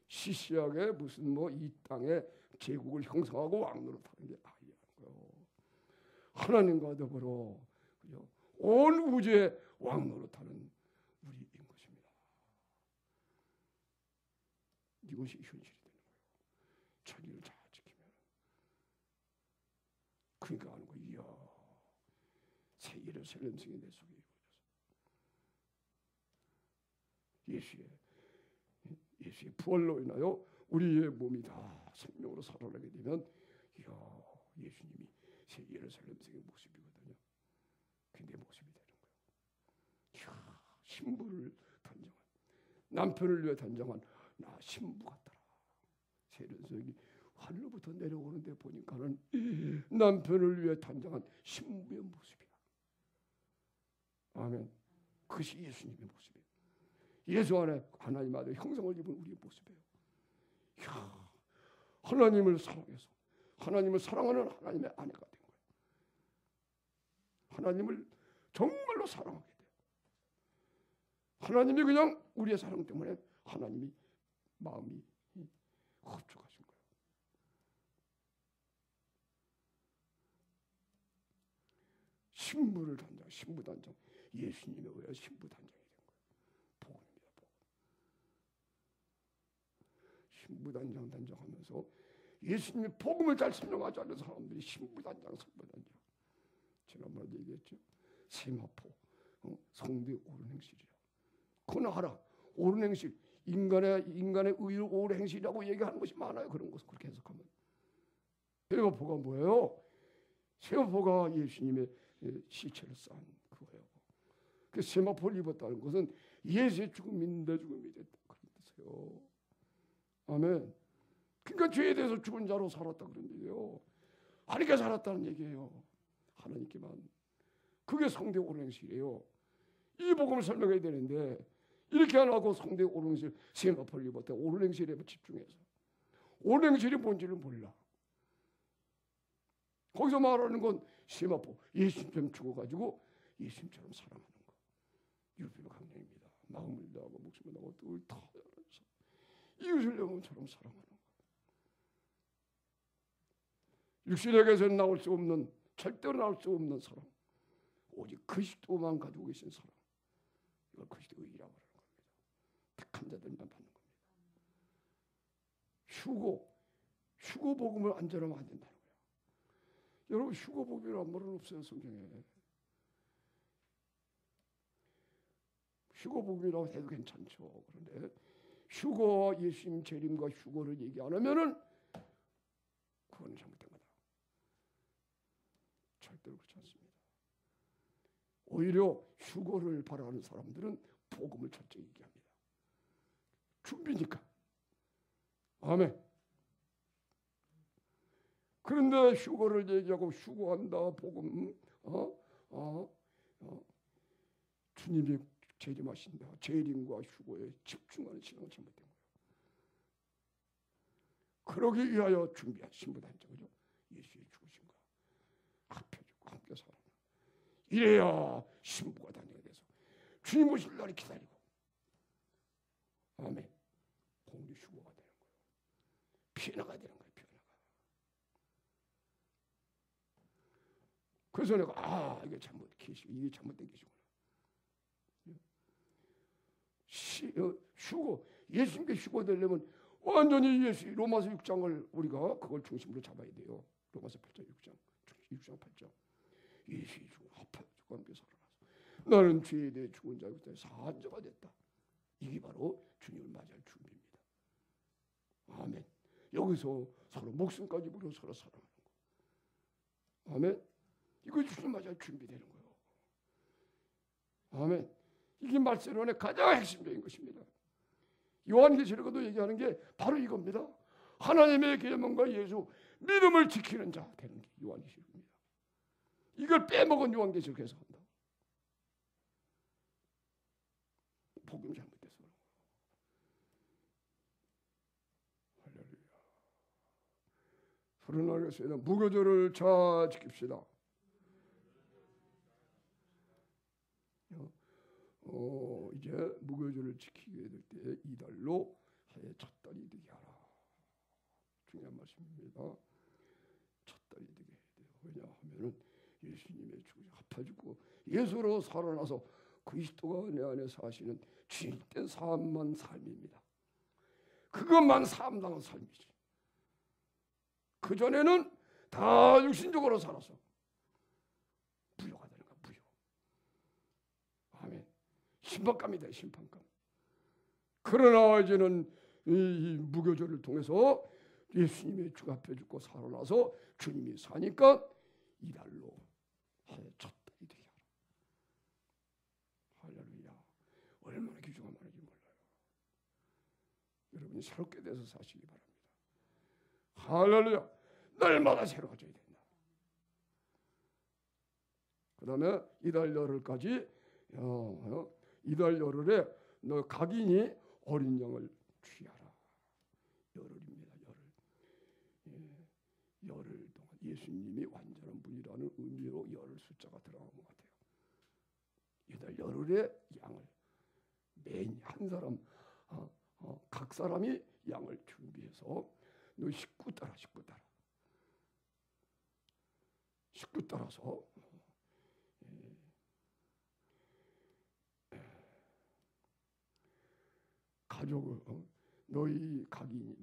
시시하게 무슨 이 땅에 제국을 형성하고 왕노릇하는 게 아니라고요. 하나님과 더불어 그죠? 온 우주에 왕노릇하는 우리인 것입니다. 이것이 현실이 되는 거예요. 천리를 잘 지키면. 그러니까 하는 거 이야. 세계를 셀렘승이 내 속에 이루어져서 예수의 부활로 인하여 우리의 몸이 다 생명으로 살아나게 되면 이야, 예수님이 새 예루살렘성의 모습이거든요. 그게 내 모습이 되는 거예요. 이야, 신부를 단정한, 남편을 위해 단정한 나 신부 같더라. 세련석이 하늘로부터 내려오는데 보니까는 남편을 위해 단정한 신부의 모습이야. 아멘. 그것이 예수님의 모습이에요. 예수 안에 하나님 아들 형상을 입은 우리의 모습이에요. 이야, 하나님을 사랑해서 하나님을 사랑하는 하나님의 아내가 된 거예요. 하나님을 정말로 사랑하게 돼요. 하나님이 그냥 우리의 사랑 때문에 하나님이 마음이 흡족하신 거예요. 신부를 단장, 신부 단장, 예수님에 의해 신부 단장이 된 거예요. 복음입니다. 복음. 신부 단장 단장하면서 예수님의 복음을 잘 설명하지 않는 사람들이 신부 단장, 선부 단장. 지난번에 얘기했죠. 세마포, 성대 옳은 행실이라. 그거나 하라. 옳은 행실, 인간의 의로 옳은 행실이라고 얘기하는 것이 많아요. 그런 것을 그렇게 해석하면. 세마포가 뭐예요? 세마포가 예수님의 시체를 쌓은 그거예요. 그 세마포를 입었다는 것은 예수의 죽음이 내 죽음이 됐다 그런 뜻이에요. 아멘. 그러니까 죄에 대해서 죽은 자로 살았다 그런 얘기예요. 하나님께 살았다는 얘기예요. 하나님께만. 그게 성대 옳은 행실이에요. 이 복음을 설명해야 되는데 이렇게 안 하고 성대 옳은 행실, 세마포를 입었다. 옳은 행실에 집중해서. 옳은 행실이 뭔지를 몰라. 거기서 말하는 건 세마포, 예수님처럼 죽어가지고 예수님처럼 사랑하는 거. 유비로 강령입니다. 마음을 다하고 목숨을 다하고 뜻을 다하여서 이웃을 영혼처럼 사랑하는 거. 육신에게서는 나올 수 없는, 절대로 나올 수 없는 사랑. 오직 그리스도만 가지고 계신 사랑. 이걸 그리스도의 의라고 하는 겁니다. 택한 자들만 받는 겁니다. 휴고 복음을 안 전하면 안 된다는 거예요. 여러분 휴고 복음이란 말은 없어요. 성경에. 휴고 복음이라고 해도 괜찮죠. 그런데 휴거와 예수님 재림과 휴거를 얘기 안 하면은 그건 잘못된 거다. 절대로 그렇지 않습니다. 오히려 휴거를 바라는 사람들은 복음을 철저히 얘기합니다. 준비니까. 아멘. 그런데 휴거를 얘기하고 휴거한다 복음, 주님이 재림하신다. 재림과 휴거에 집중하는 신앙은 잘못된 거예요. 그러기 위하여 준비한 신부단장이죠. 예수의 죽으신가 합해주고 함께 살아라. 이래야 신부가 단장이 돼서 주님 오실 날을 기다리고 아멘. 공리 휴거가 되는 거예요. 피해나가야 되는 거예요. 그래서 내가 이게 잘못된 계시구나. 휴거, 예수님께 휴거 되려면 완전히 로마서 6장을 우리가 그걸 중심으로 잡아야 돼요. 로마서 8장 6장 8장. 예수의 죽음 합하고 함께 살아나서 나는 죄에 대해 죽은 자로부터 사한 자가 됐다. 이게 바로 주님을 맞이할 준비입니다. 아멘. 여기서 서로 목숨까지 물어 서로 사랑하는 거. 아멘. 이거 주님 맞이할 준비되는 거예요. 아멘. 이게 말세론의 가장 핵심적인 것입니다. 요한계시록에도 얘기하는 게 바로 이겁니다. 하나님의 계명과 예수 믿음을 지키는 자 되는 게 요한계시록입니다. 이걸 빼먹은 요한계시록 해석한다. 복음 잘못돼서 그런 거예요. 할렐루야. 서로 나누겠습니다. 무교절을 잘 지킵시다. 이제 무교절을 지키게 될 때 이달로 해의 첫 달이 되게 하라. 중요한 말씀입니다. 첫 달이 되게 해야 돼요. 왜냐하면은 예수님의 죽으시 합해주고 예수로 살아나서 그리스도가 내 안에 사시는 주인된 삶만 삶입니다. 그것만 삶당한 삶이지. 그 전에는 다 육신적으로 살아서 부여가 되는 거야. 부여. 아멘. 심판감이 돼. 심판감. 그러나 이제는 이 무교절을 통해서 예수님의 주가 앞에 죽고 살아나서 주님이 사니까 이달로 쳤다 이 되게 하라. 할렐루야. 얼마나 기주가 많은지 몰라요. 여러분이 새롭게 돼서 사시기 바랍니다. 할렐루야. 날마다 새로워져야 된다. 그 다음에 이달 열흘까지 이달 열흘에 너 각인이 어린 양을 취하라. 열흘입니다. 열흘 동안 예수님이 완전한 분이라는 의미로 열흘 숫자가 들어간 것 같아요. 이달 열흘에 양을 매인 한 사람 각 사람이 양을 준비해서 너 식구 따라서 가족을 너희 각인이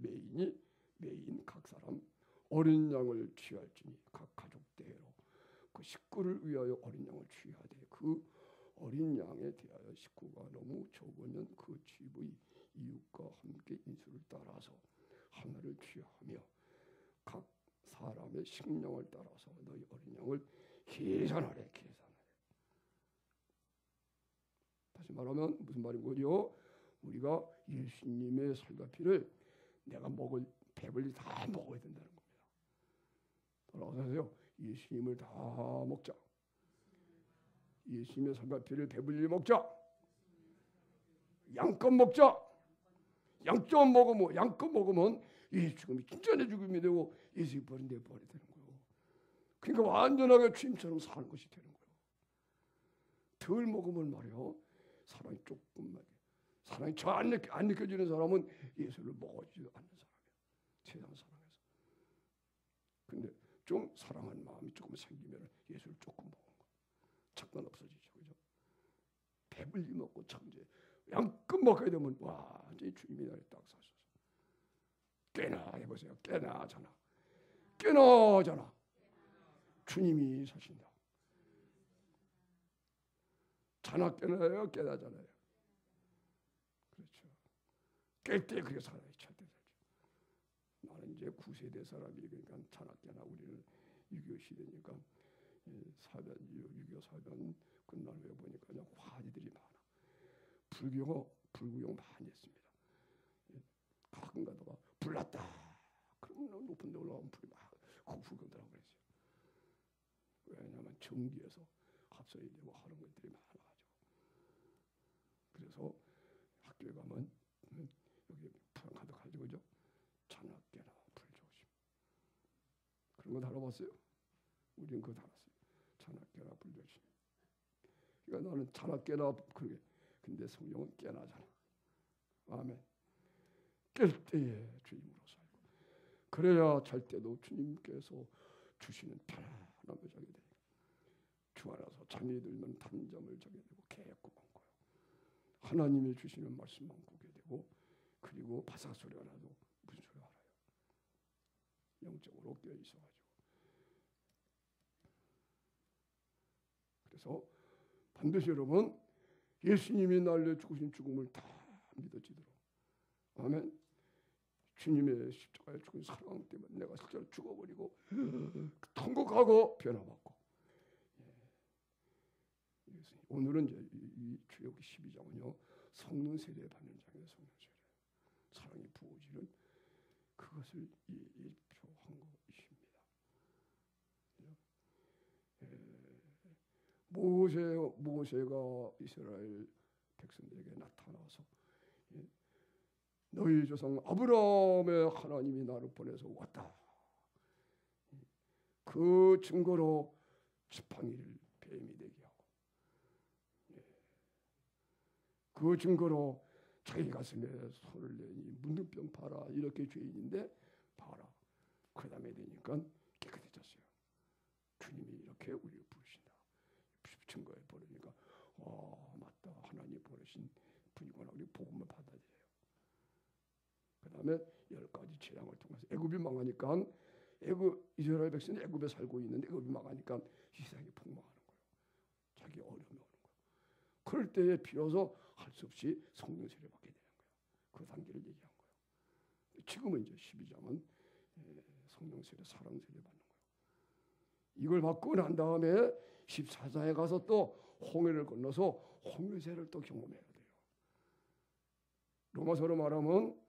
매인 각 사람 어린 양을 취할지니 각 가족대로 그 식구를 위하여 어린 양을 취하되 그 어린 양에 대하여 식구가 너무 적으면 그 집의 이웃과 함께 인수를 따라서 하나를 취하며 각 사람의 식량을 따라서 너희 어린 양을 계산하래. 다시 말하면 무슨 말인 거죠? 우리가 예수님의 살과 피를 내가 먹을 배불리 다 먹어야 된다는 겁니다. 따라서 하세요. 예수님을 다 먹자. 예수님의 살과 피를 배불리 먹자. 양껏 먹자. 양껏 먹으면 이 죽음이 진짜 내 죽음이 되고 예수의 벌은 내 벌이 되는 거예요. 그러니까 완전하게 주님처럼 사는 것이 되는 거예요. 덜 먹으면 말이요. 사랑이 조금만 사랑이 잘 안 느껴지는 사람은 예수를 먹어주지 않는 사람이에요. 세상 사랑에서. 근데 좀 사랑하는 마음이 조금 생기면 예수를 조금 먹은 거. 잠깐 없어지죠. 그죠? 배불리 먹고 창제 양껏 먹어야 되면 와 이제 주님이 나를 딱 사셔서 깨나 해보세요. 깨나잖아. 주님이 사신다. 자나 깨나요? 깨나잖아요. 그렇죠. 깰 때 그게 살아요. 찰때 살죠. 나는 이제 9세대 사람이 그러니까 자나 깨나 우리는 6.25 시대니까 6.25 사변 끝난 후에 보니까 그냥 화제들이 많아. 불구경 많이 했습니다. 가끔 가다가 불났다. 그럼 높은 데 올라가면 불이 막 불건들하고 그랬어요. 왜냐하면 전기에서 합성이 되고 하는 것들이 많아가지고. 그래서 학교에 가면 여기 불 가득하죠, 그죠? 자나깨나 불조심. 그런 거 다뤄봤어요? 우리는 그거 다뤘어요. 자나깨나 불조심. 그러니까 나는 자나깨나 그게. 근데 성령은 깨나잖아. 아멘. 깰 때에 주님으로 살고. 그래야 잘 때도 주님께서 주시는 편안함을 자게 되니까. 주 안에서 잠이 들면 단잠을 자게 되고 개꿈만 꿔요. 하나님이 주시는 말씀만 꾸게 되고 그리고 바삭 소리가 나도 무슨 소리 알아요. 영적으로 깨어 있어가지고. 그래서 반드시 여러분 예수님이 날려 죽으신 죽음을 다 믿어지도록. 아멘. 주님의 십자가에 죽은 사랑 때문에 내가 실제로 죽어버리고 통곡하고 변화받고. 오늘은 이제 이 출애굽기 12장은요 성령 세례 받는 장이에요. 성령 세례. 사랑이 부어지는 그것을 예표한 것입니다. 모세가 이스라엘 백성들에게 나타나서 너희 조상 아브라함의 하나님이 나를 보내서 왔다. 그 증거로 지팡이를 뱀이 되게 하고 그 증거로 자기 가슴에 손을 내니 문둥병 봐라. 이렇게 죄인인데 봐라. 그 다음에 되니까 깨끗해졌어요. 주님이 이렇게 우리를 부르신다. 증거에 보내니까 맞다. 하나님 보내신 분이구나. 우리 복음을 받아들여요. 그 다음에 10가지 재앙을 통해서 애굽이 망하니까 이스라엘 백성이 애굽에 살고 있는데 애굽이 망하니까 세상이 폭망하는 거예요. 자기 어려움이 오는 거예요. 그럴 때에 비로소 할 수 없이 성령 세례 받게 되는 거예요. 그 단계를 얘기한 거예요. 지금은 이제 12장은 성령 세례, 사랑 세례 받는 거예요. 이걸 받고 난 다음에 14장에 가서 또 홍해를 건너서 홍해 세례를 또 경험해야 돼요. 로마서로 말하면은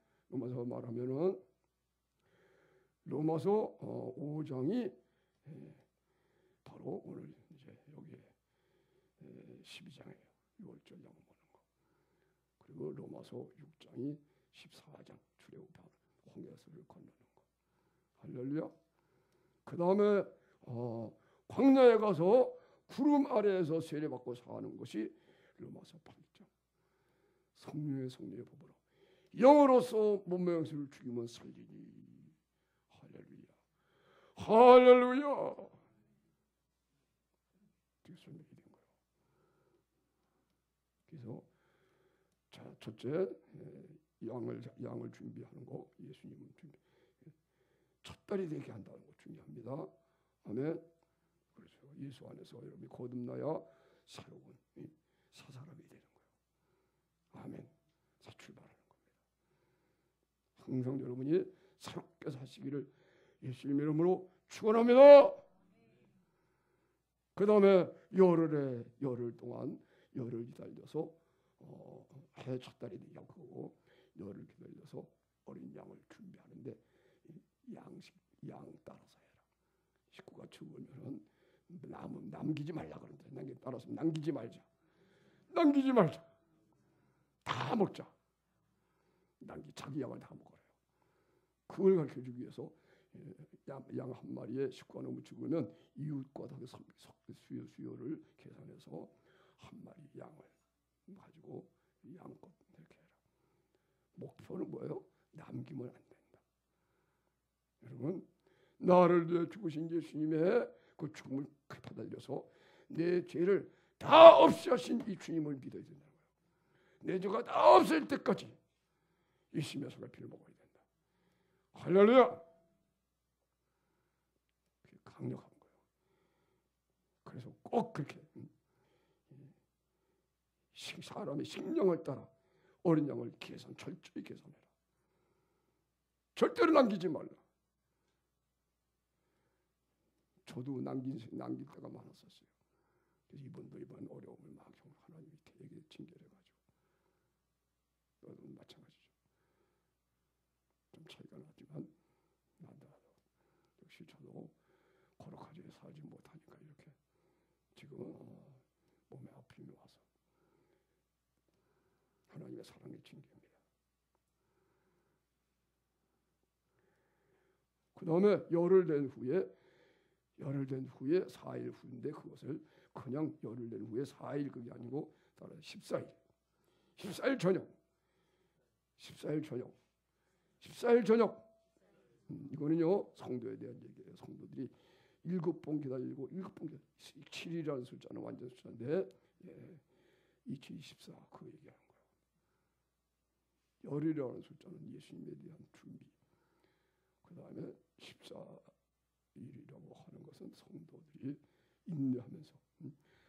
로마서 5장이 바로 오늘 이제 여기에 12장이에요. 6월절 양을 보는 거. 그리고 로마서 6장이 14장 출애굽 홍해를 건너는 거. 할렐루야. 그 다음에 광야에 가서 구름 아래에서 세례받고 사는 것이 로마서 8장. 성령의 법으로 영으로서 몸매 형식을 죽이면 살리니. 할렐루야. 설명이 된 거예요. 그래서 자, 첫째 양을 준비하는 거, 예수님은 첫 딸이 되게 한다는 거 중요합니다. 아멘. 그렇죠. 예수 안에서 여러분이 거듭나야 새로운 사사람이 되는 거예요. 아멘. 새 출발하는 겁니다. 항상 여러분이 새롭게 사시기를 예수님 이름으로 축원합니다. 그 다음에 열흘 동안 열흘 기다려서 해 첫 달이 되고 열흘 기다려서 어린 양을 준비하는데 양 따라서 해라. 식구가 죽으면은 남기지 말라 그러는데 따라서 남기지 말자. 다 먹자. 자기 양을 다 먹어요. 그걸 가르쳐주기 위해서 양 한 마리에 식구가 너무 죽으면 이웃과 다그 수요를 계산해서 한 마리 양을 가지고 양껏 이렇게 해라. 목표는 뭐예요? 남기면 안 된다. 여러분, 나를 위해 죽으신 예수님의 그 죽음을 받아들여서 내 죄를 다 없이 하신 이 주님을 믿어야 된다는 거예요. 내 죄가 다 없을 때까지 이 심의 소가 피를 먹어야 된다. 할렐루야. 강력한 거예요. 그래서 꼭 그렇게 사람의 식량을 따라 어린 양을 철저히 계산해라. 절대로 남기지 말라. 저도 남길 때가 많았었어요. 그래서 이번 어려움을 막 하나님이 되게 징계해가지고 너도 마찬가지죠. 좀 차이가 나지만 역시 저도 거룩하게 살지 못하니까 이렇게 지금 몸에 아픔이 와서 하나님의 사랑의 징계입니다. 그 다음에 열흘 된 후에 4일 후인데 그것을 그냥 열흘 된 후에 4일 그게 아니고 따라 14일 저녁 이거는요 성도에 대한 얘기예요. 성도들이 7번 기다리고 7이라는 숫자는 완전 숫자인데 2724 그 얘기하는 거예요. 열이라는 숫자는 예수님에 대한 준비. 그 다음에 14일이라고 하는 것은 성도들이 인내하면서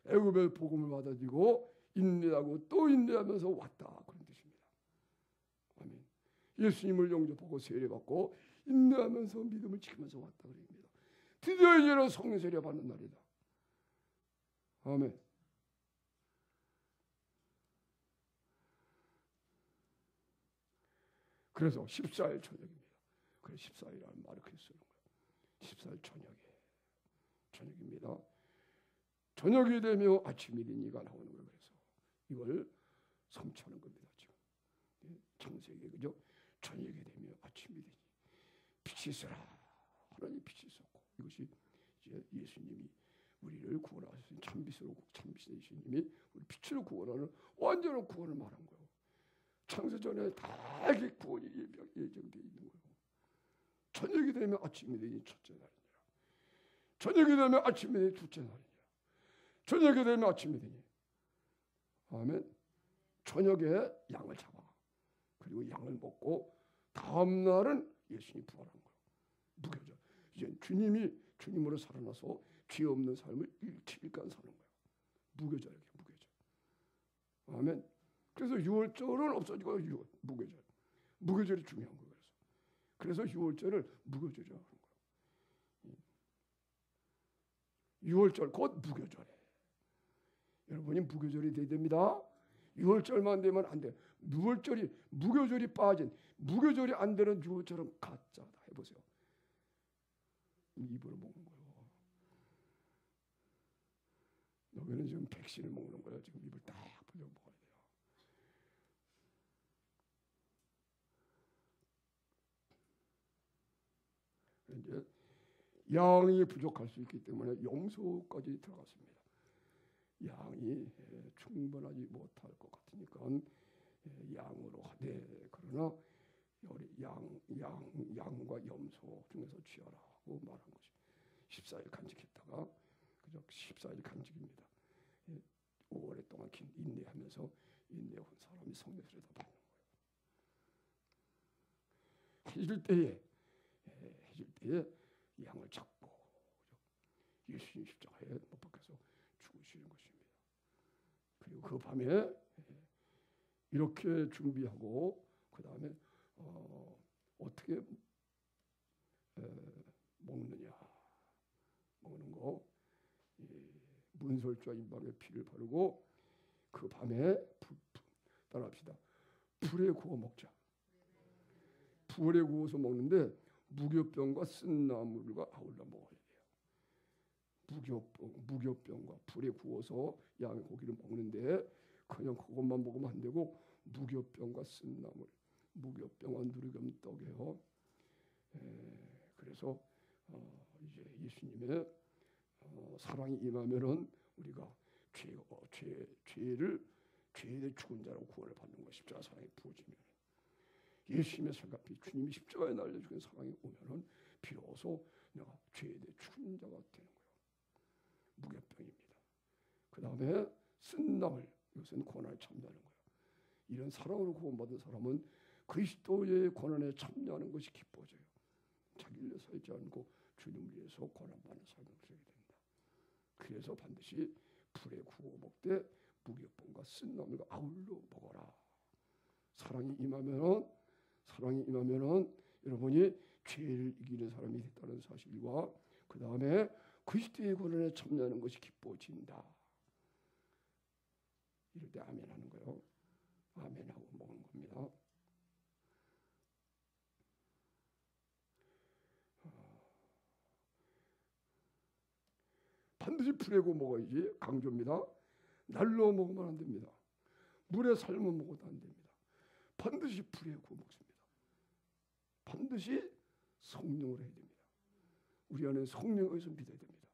애굽의 복음을 받아들이고 인내하고 또 인내하면서 왔다 그런 뜻입니다. 아멘. 예수님을 영접하고 세례받고 인내하면서 믿음을 지키면서 왔다 그럽니다. 드디어 이제는 성령 세례 받는 날이다. 아멘. 그래서 14일 저녁입니다. 그래서 14일이라는 말을 그렇게 쓰는 거예요. 14일 저녁입니다. 저녁이 되며 아침이 되니가 나오는 거예요. 그래서 이걸 성취하는 겁니다. 지금 창세기 그죠? 저녁이 되며 아침이 되니 빛이 있어라. 하나님 빛이 있었고 이것이 이제 예수님이 우리를 구원하신 참빛으로 참빛의 예수님이 우리 빛으로 구원하는 완전한 구원을 말한 거예요. 창세전에 다 이게 구원이 예정되어 있는 거예요. 저녁이 되면 아침이 되니 첫째 날이니라. 저녁이 되면 아침이 되니 둘째 날이니라. 저녁이 되면 아침이 되니 아멘. 저녁에 양을 잡아 그리고 양을 먹고 다음 날은 예수님이 부활한 거예요. 무교절. 이제 주님으로 살아나서 죄 없는 삶을 7일간 사는 거예요. 무교절이에요. 무교절. 아멘. 그래서 6월절은 없어지고 무교절. 무교절이 중요한 거예요. 그래서 6월절을 무교절이라고 하는 거예요. 6월절 곧 무교절이에요. 여러분이 무교절이 돼야 됩니다. 6월절만 되면 안 돼. 무교절이 빠진, 무교절이 안 되는 6월절은 가짜다. 해보세요. 입으로 먹는 거예요. 너희는 지금 백신을 먹는 거예요. 지금 입을 딱 벌려 먹어야 돼요. 이제 양이 부족할 수 있기 때문에 염소까지 들어갔습니다. 양이 충분하지 못할 것 같으니까 양으로 하되, 그러나 양과 염소 중에서 취하라 하고 말한 것이 14일 간직했다가 그저 14일 간직입니다. 5월 동안 인내하면서 인내한 사람이 성례세를 다 받는 거예요. 해질 때에 양을 잡고 예수님 십자가에 못 박혀서 죽으시는 것입니다. 그리고 그 밤에 이렇게 준비하고 그 다음에 어떻게 먹는 거, 문설주와 임방에 피를 바르고 그 밤에 따라합시다. 불에 구워 먹자. 불에 구워서 먹는데 무교병과 쓴 나물과 아울러 먹어야 돼요. 무교병과 불에 구워서 양의 고기를 먹는데 그냥 그것만 먹으면 안 되고 무교병과 쓴 나물, 무교병과 누리금 떡이에요. 그래서 이제 예수님의 사랑이 임하면은 우리가 죄의 죽은 자라고 구원을 받는 것, 십자가 사랑이 부어지면 예수님의 살갑이 주님이 십자가에 날려 죽은 사랑이 오면은 비로소 내가 죄의 죽은 자가 되는 거예요. 무교병입니다. 그 다음에 쓴 나물, 이것은 고난에 참여하는 거예요. 이런 사랑으로 구원받은 사람은 그리스도의 고난에 참여하는 것이 기뻐져요. 자기를 위해서 살지 않고 주님을 위해서 고난받는 삶을 살게 된다. 그래서 반드시 불에 구워 먹되 무교병과 쓴 나물과 아울러 먹어라. 사랑이 임하면은 여러분이 죄를 이기는 사람이 됐다는 사실과 그 다음에 그리스도의 고난에 참여하는 것이 기뻐진다. 이럴 때 아멘 하는 거예요. 아멘하고 먹는 겁니다. 반드시 불에 구워 먹어야지. 강조입니다. 날로 먹으면 안 됩니다. 물에 삶아 먹어도 안 됩니다. 반드시 불에 구워 먹습니다. 반드시 성령으로 해야 됩니다. 우리 안에 성령에서 믿어야 됩니다.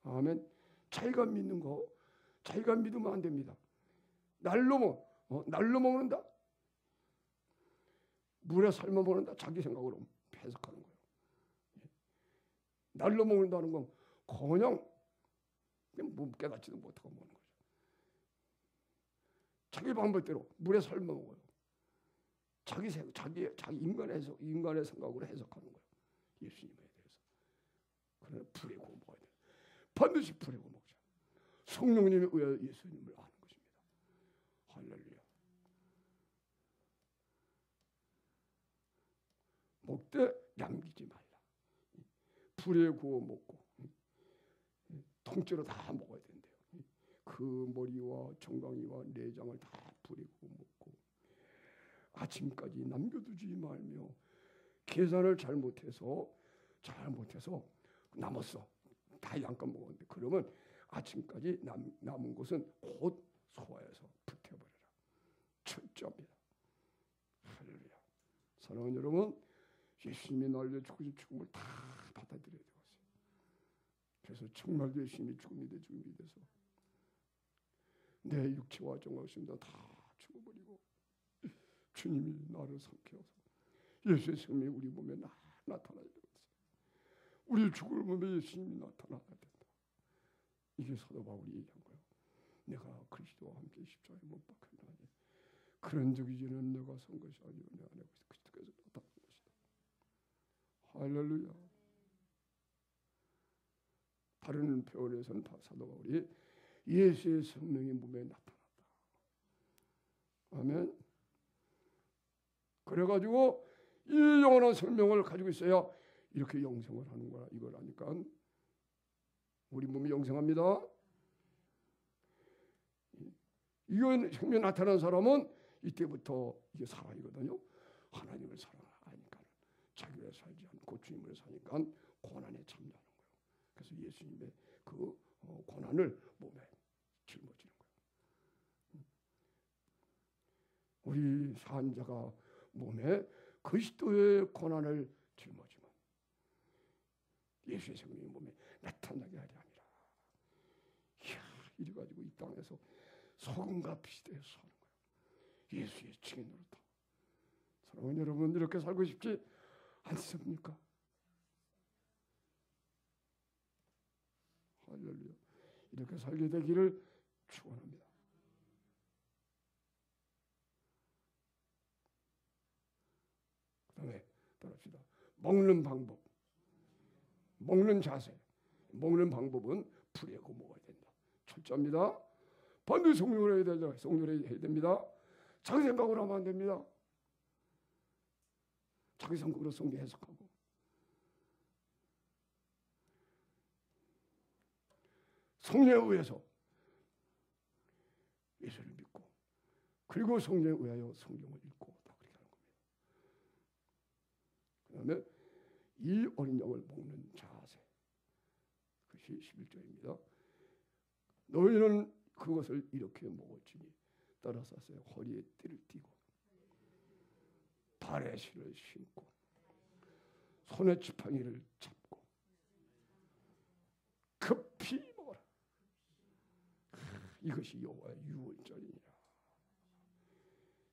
아멘. 자기가 믿는 거, 자기가 믿으면 안 됩니다. 날로 먹는다. 물에 삶아 먹는다. 자기 생각으로 해석하는 거예요. 날로 먹는다는 건 그냥 깨닫지도 못하고 먹는 거죠. 자기 방법대로 물에 삶아 먹어요. 자기 인간의 생각으로 해석하는 거예요. 예수님에 대해서. 그러나 불에 구워 먹어야 돼요. 반드시 불에 구워 먹자. 성령님에 의하여 예수님을 아는 것입니다. 할렐루야. 먹되 남기지 말라. 불에 구워 먹고 통째로 다 먹어야 된대요. 그 머리와 정강이와 내장을 다 불에 구워 먹고 아침까지 남겨두지 말며 계산을 잘못해서 남았어. 다 양껏 먹었는데 그러면 아침까지 남은 것은 곧 소화해서 불태워버려라. 철저합니다. 할렐루야. 사랑하는 여러분, 예수님이 날려 죽으신 죽음을 다 받아들여야 되겠어요. 그래서 정말 예수님이 죽음이 돼서 내 육체와 정욕심도 다 죽어버리고 주님이 나를 삼켜서 예수의 생명이 우리 몸에 나타나야 되겠어요. 우리 죽을 몸에 예수님이 나타나야 된다. 이게 사도 바울이 얘기한 거예요. 내가 그리스도와 함께 십자가에 못 박혔나니 그런 적이 이제는 내가 선 것이 아니요 내 안에 그리스도께서 나타난 것이다. 할렐루야. 다른 표현에서는 사도 바울이 예수의 생명이 몸에 나타났다. 아멘. 그래가지고 이 영원한 생명을 가지고 있어야 이렇게 영생을 하는 거라 이거라니까. 우리 몸이 영생합니다. 이건 생명 나타난 사람은 이때부터 이게 사랑이거든요. 하나님을 사랑하니까 자기가 살지 않고 주님을 사니까 고난에 참여하는 거예요. 그래서 예수님의 그 고난을 몸에 짊어지는 거예요. 우리 산자가 몸에 그리스도의 고난을 짊어지면 예수의 생명이 몸에 나타나게 하리 아니라. 이야, 이래가지고 이 땅에서 소금과 비슷해서 사는 거예요. 예수의 증인으로다. 사랑하는 여러분, 이렇게 살고 싶지 않습니까? 할렐루야. 이렇게 살게 되기를 축원합니다. 그 다음에 따라합시다. 먹는 방법, 먹는 자세. 먹는 방법은 풀이하고 먹어야 된다. 철저합니다. 반드시 성령을 해야 된다. 성령을 해야 됩니다. 자기 생각으로 하면 안 됩니다. 자기 생각으로 성경 해석하고. 성령에 의해서 예수를 믿고, 그리고 성령에 의하여 성경을 읽고, 다 그렇게 하는 겁니다. 그 다음에 이 어린 양을 먹는 자세. 그것이 11절입니다. 너희는 그것을 이렇게 먹을지니 따라서 허리에 띠를 띠고 발에 실을 신고 손에 지팡이를 잡고 급히 먹어라. 이것이 여호와의 유월절이니라.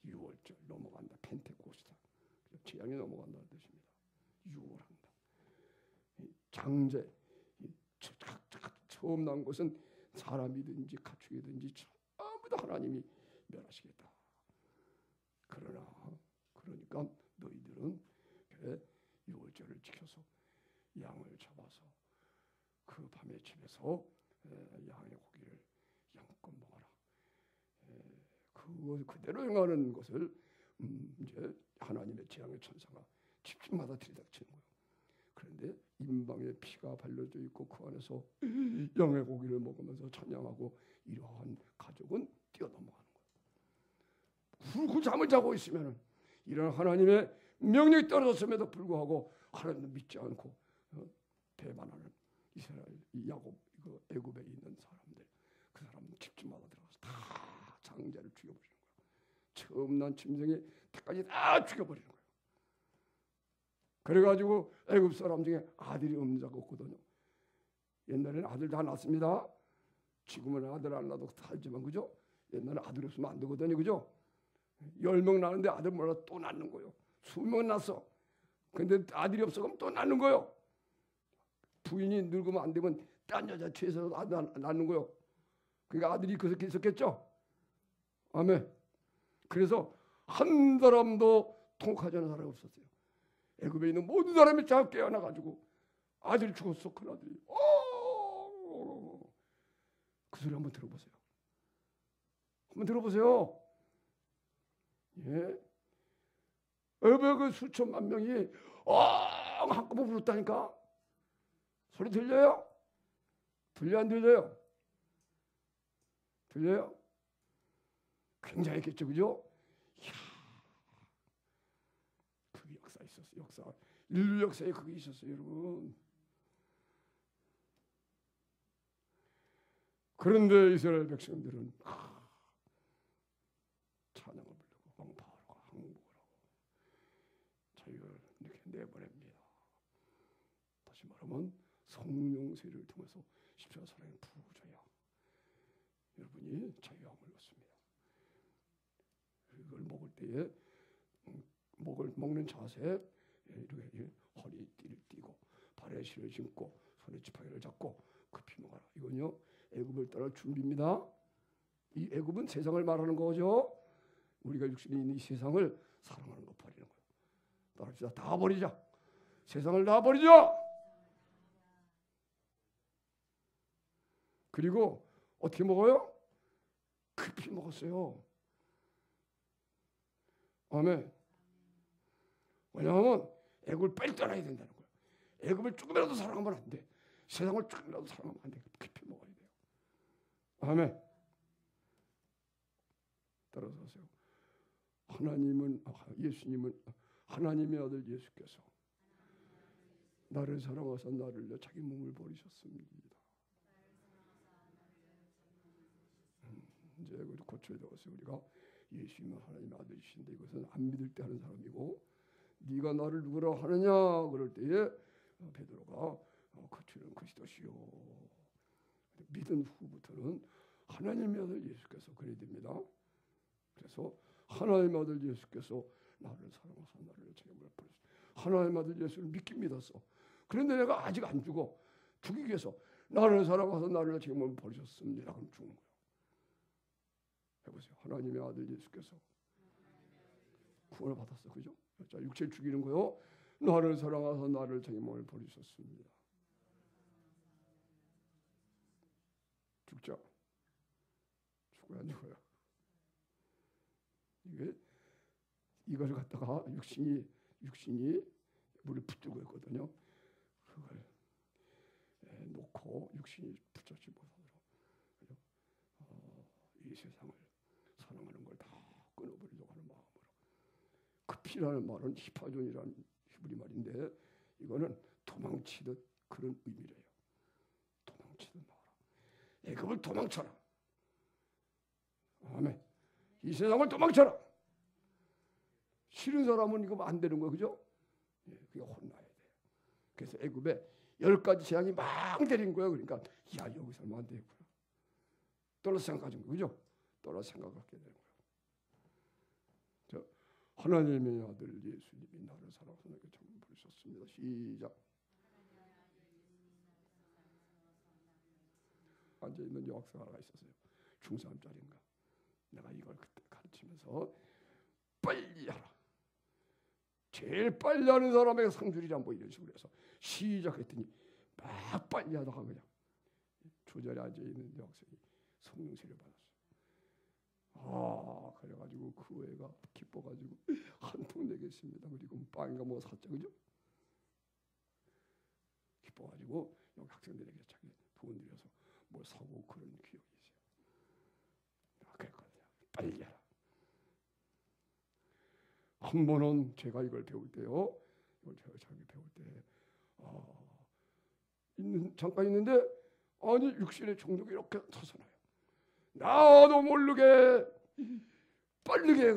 유월절 넘어간다. 펜테코스타. 재앙이 넘어간다는 뜻입니다. 유월한다. 장제 처음 난 것은 사람이든지 가축이든지 전부 다 하나님이 멸하시겠다. 그러니까 너희들은 유월절을 지켜서 양을 잡아서 그 밤에 집에서 양의 고기를 양껏 먹어라. 그대로 행하는 것을 이제 하나님의 재앙의 천사가 집집마다 들이닥치는 거예요. 그런데 임방에 피가 발려져 있고 그 안에서 양의 고기를 먹으면서 찬양하고 이러한 가족은 뛰어넘어가는 거예요. 굴고 잠을 자고 있으면 이런 하나님의 명령이 떨어졌음에도 불구하고 하나님을 믿지 않고 배반하는 이스라엘, 야곱, 애굽에 있는 사람들, 그 사람은 집집마다 들어가서 다 장자를 죽여버리는 거예요. 처음 난 짐승이 때까지 다 죽여버리는 거예요. 그래가지고 애굽 사람 중에 아들이 없는 자가 없거든요. 옛날에는 아들 다 낳습니다. 지금은 아들 안 낳아도 살지만 그죠? 옛날에 아들 없으면 안 되거든요. 그죠? 10명 낳는데 아들 몰라 또 낳는 거예요. 20명 낳았어. 근데 아들이 없어 그럼 또 낳는 거예요. 부인이 늙으면 안 되면 딴 여자 취해서 아들 낳는 거예요. 그러니까 아들이 그렇게 있었겠죠? 아멘. 그래서 한 사람도 통곡하지 않은 사람이 없었어요. 애굽에 있는 모든 사람이 다 깨어나가지고 아들이 죽었어. 큰 아들이. 그 소리 한번 들어보세요. 한번 들어보세요. 예. 애굽의 그 수천만 명이 한꺼번에 불렀다니까. 소리 들려요? 들려 안 들려요? 들려요? 굉장했겠죠, 그죠? 이야, 그게 역사 있었어요. 역사, 인류 역사에 그게 있었어요, 여러분. 그런데 이스라엘 백성들은 찬양을 부르고 방파하고 항복을 하고 자유를 이렇게 내보냅니다. 다시 말하면 성령 세례를 통해서 십자가 사랑에 부어줘야 여러분이 자유함을 얻습니다. 이걸 먹을 때에 먹는 자세 이렇게 허리에 띠를 띠고 발에 실을 신고 손에 지팡이를 잡고 급히 먹어라. 이건요 애굽을 떠날 준비입니다. 이 애굽은 세상을 말하는 거죠. 우리가 육신이 있는 이 세상을 사랑하는 거 버리는 거예요. 따라합시다. 다 버리자. 세상을 다 버리자. 그리고 어떻게 먹어요? 급히 먹었어요. 아멘. 왜냐하면 애굽을 빨리 떠나야 된다는 거예요. 애굽을 조금이라도 사랑하면 안 돼. 세상을 조금이라도 사랑하면 안 돼. 깊이 먹어야 돼요. 아멘. 따라서 하세요. 예수님은 하나님의 아들 예수께서 나를 사랑하사 나를 위해 자기 몸을 버리셨습니다. 이제 고쳐야 되겠어요. 우리가 예수님은 하나님의 아들이신데 이것은 안 믿을 때 하는 사람이고, 네가 나를 누구라 하느냐 그럴 때에 베드로가 그주는 그리스도시요. 믿은 후부터는 하나님의 아들 예수께서 그래야 됩니다. 그래서 하나님의 아들 예수께서 나를 사랑하사 나를 자기 몸을 버리셨습니다. 하나님의 아들 예수를 믿기 믿었어. 그런데 내가 아직 안 죽어. 죽이기 위해서 나를 사랑하사 나를 자기 몸을 버리셨습니다. 그럼 죽는 거예요. 해보세요. 하나님의 아들 예수께서 구원을 받았어. 그죠? 자, 육체를 죽이는 거요. 나를 사랑하사 나를 자기 몸을 버리셨습니다. 죽자. 죽어야 안 죽어요. 이걸 갖다가 육신이 물을 붙들고 있거든요. 그걸 놓고 육신이 붙잡지 못하도록 이 세상을 사랑하는 걸 다 끊어버리려고 하는 마음으로. 급히라는 말은 히파존이라는 히브리 말인데 이거는 도망치듯 그런 의미래요. 도망치듯 나와라. 애굽을 도망쳐라. 아멘. 이 세상을 도망쳐라. 싫은 사람은 이거 안 되는 거예요. 그죠? 그게 혼나야 돼요. 그래서 애굽에 10가지 재앙이 막 내린 거예요. 그러니까 야 여기 살면 안 되겠구나. 떠나서 생각하는 거예요. 그죠? 떠나서 생각하게 되는 거예요. 저 하나님의 아들 예수님이 나를 사랑하사 나에게 참 부르셨습니다. 시작. 앉아있는 여학생 하나가 있었어요. 중3짜리인가. 내가 이걸 그때 가르치면서 빨리 하라. 제일 빨리 하는 사람에게 상 주리라 뭐 이런 식으로 해서 시작했더니 막 빨리 하다가 그냥 조절에 앉아있는 여학생이 성령 세례 받았어요. 그래가지고 그 애가 기뻐가지고 한 통 내겠습니다. 그리고 빵인가 뭐 샀죠. 그죠? 기뻐가지고 여기 학생들에게 자기 돈 들여서 뭘 사고 그런 기억이 있어요. 그랬거든요. 빨리 해라. 한 번은 제가 이걸 배울 때요. 이걸 제가 자기 배울 때 잠깐 있는데 아니 육신의 종족이 이렇게 터져나요. 나도 모르게 빠르게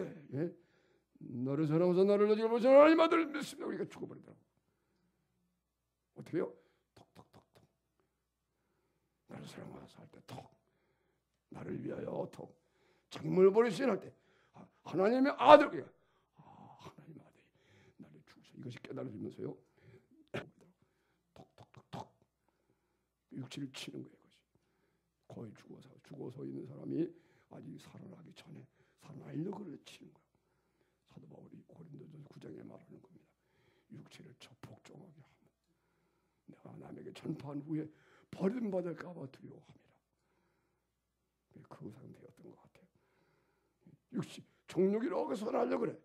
너를 사랑하사 나를 너희가 보시는 하나님 아들 믿습니다. 우리가 죽어버리더라고. 어떻게 해요? 톡톡톡톡. 나를 사랑하사 할 때 톡. 나를 위하여 톡. 자기 몸을 버리시는 할 때 하나님의 아들. 하나님의 아들이 나를 죽으셔. 이것이 깨달아지면서요. 톡톡톡톡. 육체를 치는 거예요. 이것이. 거의 죽어서 있는 사람이 아직 살아나기 전에 살아나려고 그래 치는 거야. 사도 바울이 고린도전서 9장에 말하는 겁니다. 육체를 적복종하게 하면 내가 남에게 전파한 후에 버림받을까 봐 두려워합니다. 그 의사는 되었던 것 같아요. 육신 정욕이라고 살아나려고 그래.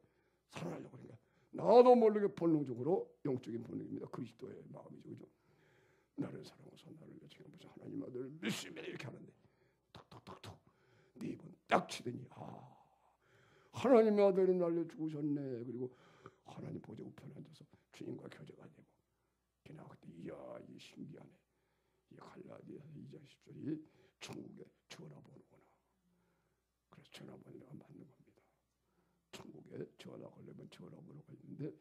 살아나려고 그러니까 나도 모르게 본능적으로 영적인 본능입니다. 그리스도의 마음이죠. 그죠? 나를 사랑하사 나를 위해 지금 무슨 하나님 아들 믿습니다 이렇게 하는데 톡톡톡톡 네 입은 딱 치더니 하나님의 아들이 나를 죽으셨네. 그리고 하나님 보좌 우편에 앉아서 주님과 교제가 되고 그냥 그때 이야 이 신기하네. 이 갈라디아서 2장 10절이 천국의 전화번호구나. 그래서 전화번호가 맞는 겁니다. 천국에 전화 걸려면 전화번호가 있는데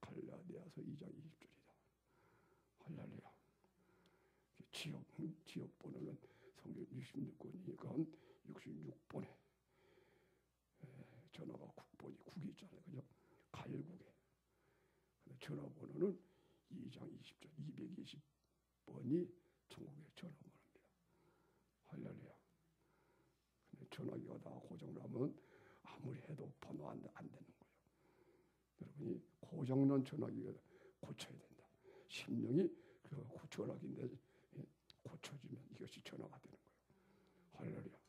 갈라디아서 2장 20절이다. 할렐루야. 지역 번호는 성경 66권이니까 66번에 전화가 국번이 국이 있잖아요. 그죠? 갈국에. 전화번호는 2장 20절 220번이 천국의 전화번호입니다. 할렐루야. 근데 전화기가 다 고장나면 아무리 해도 번호 안 되는 거예요. 여러분이 고장난 전화기가 고쳐야 된다. 심령이 그 전화기인데 고쳐지면 이것이 전화가 되는 거예요. 할렐루야.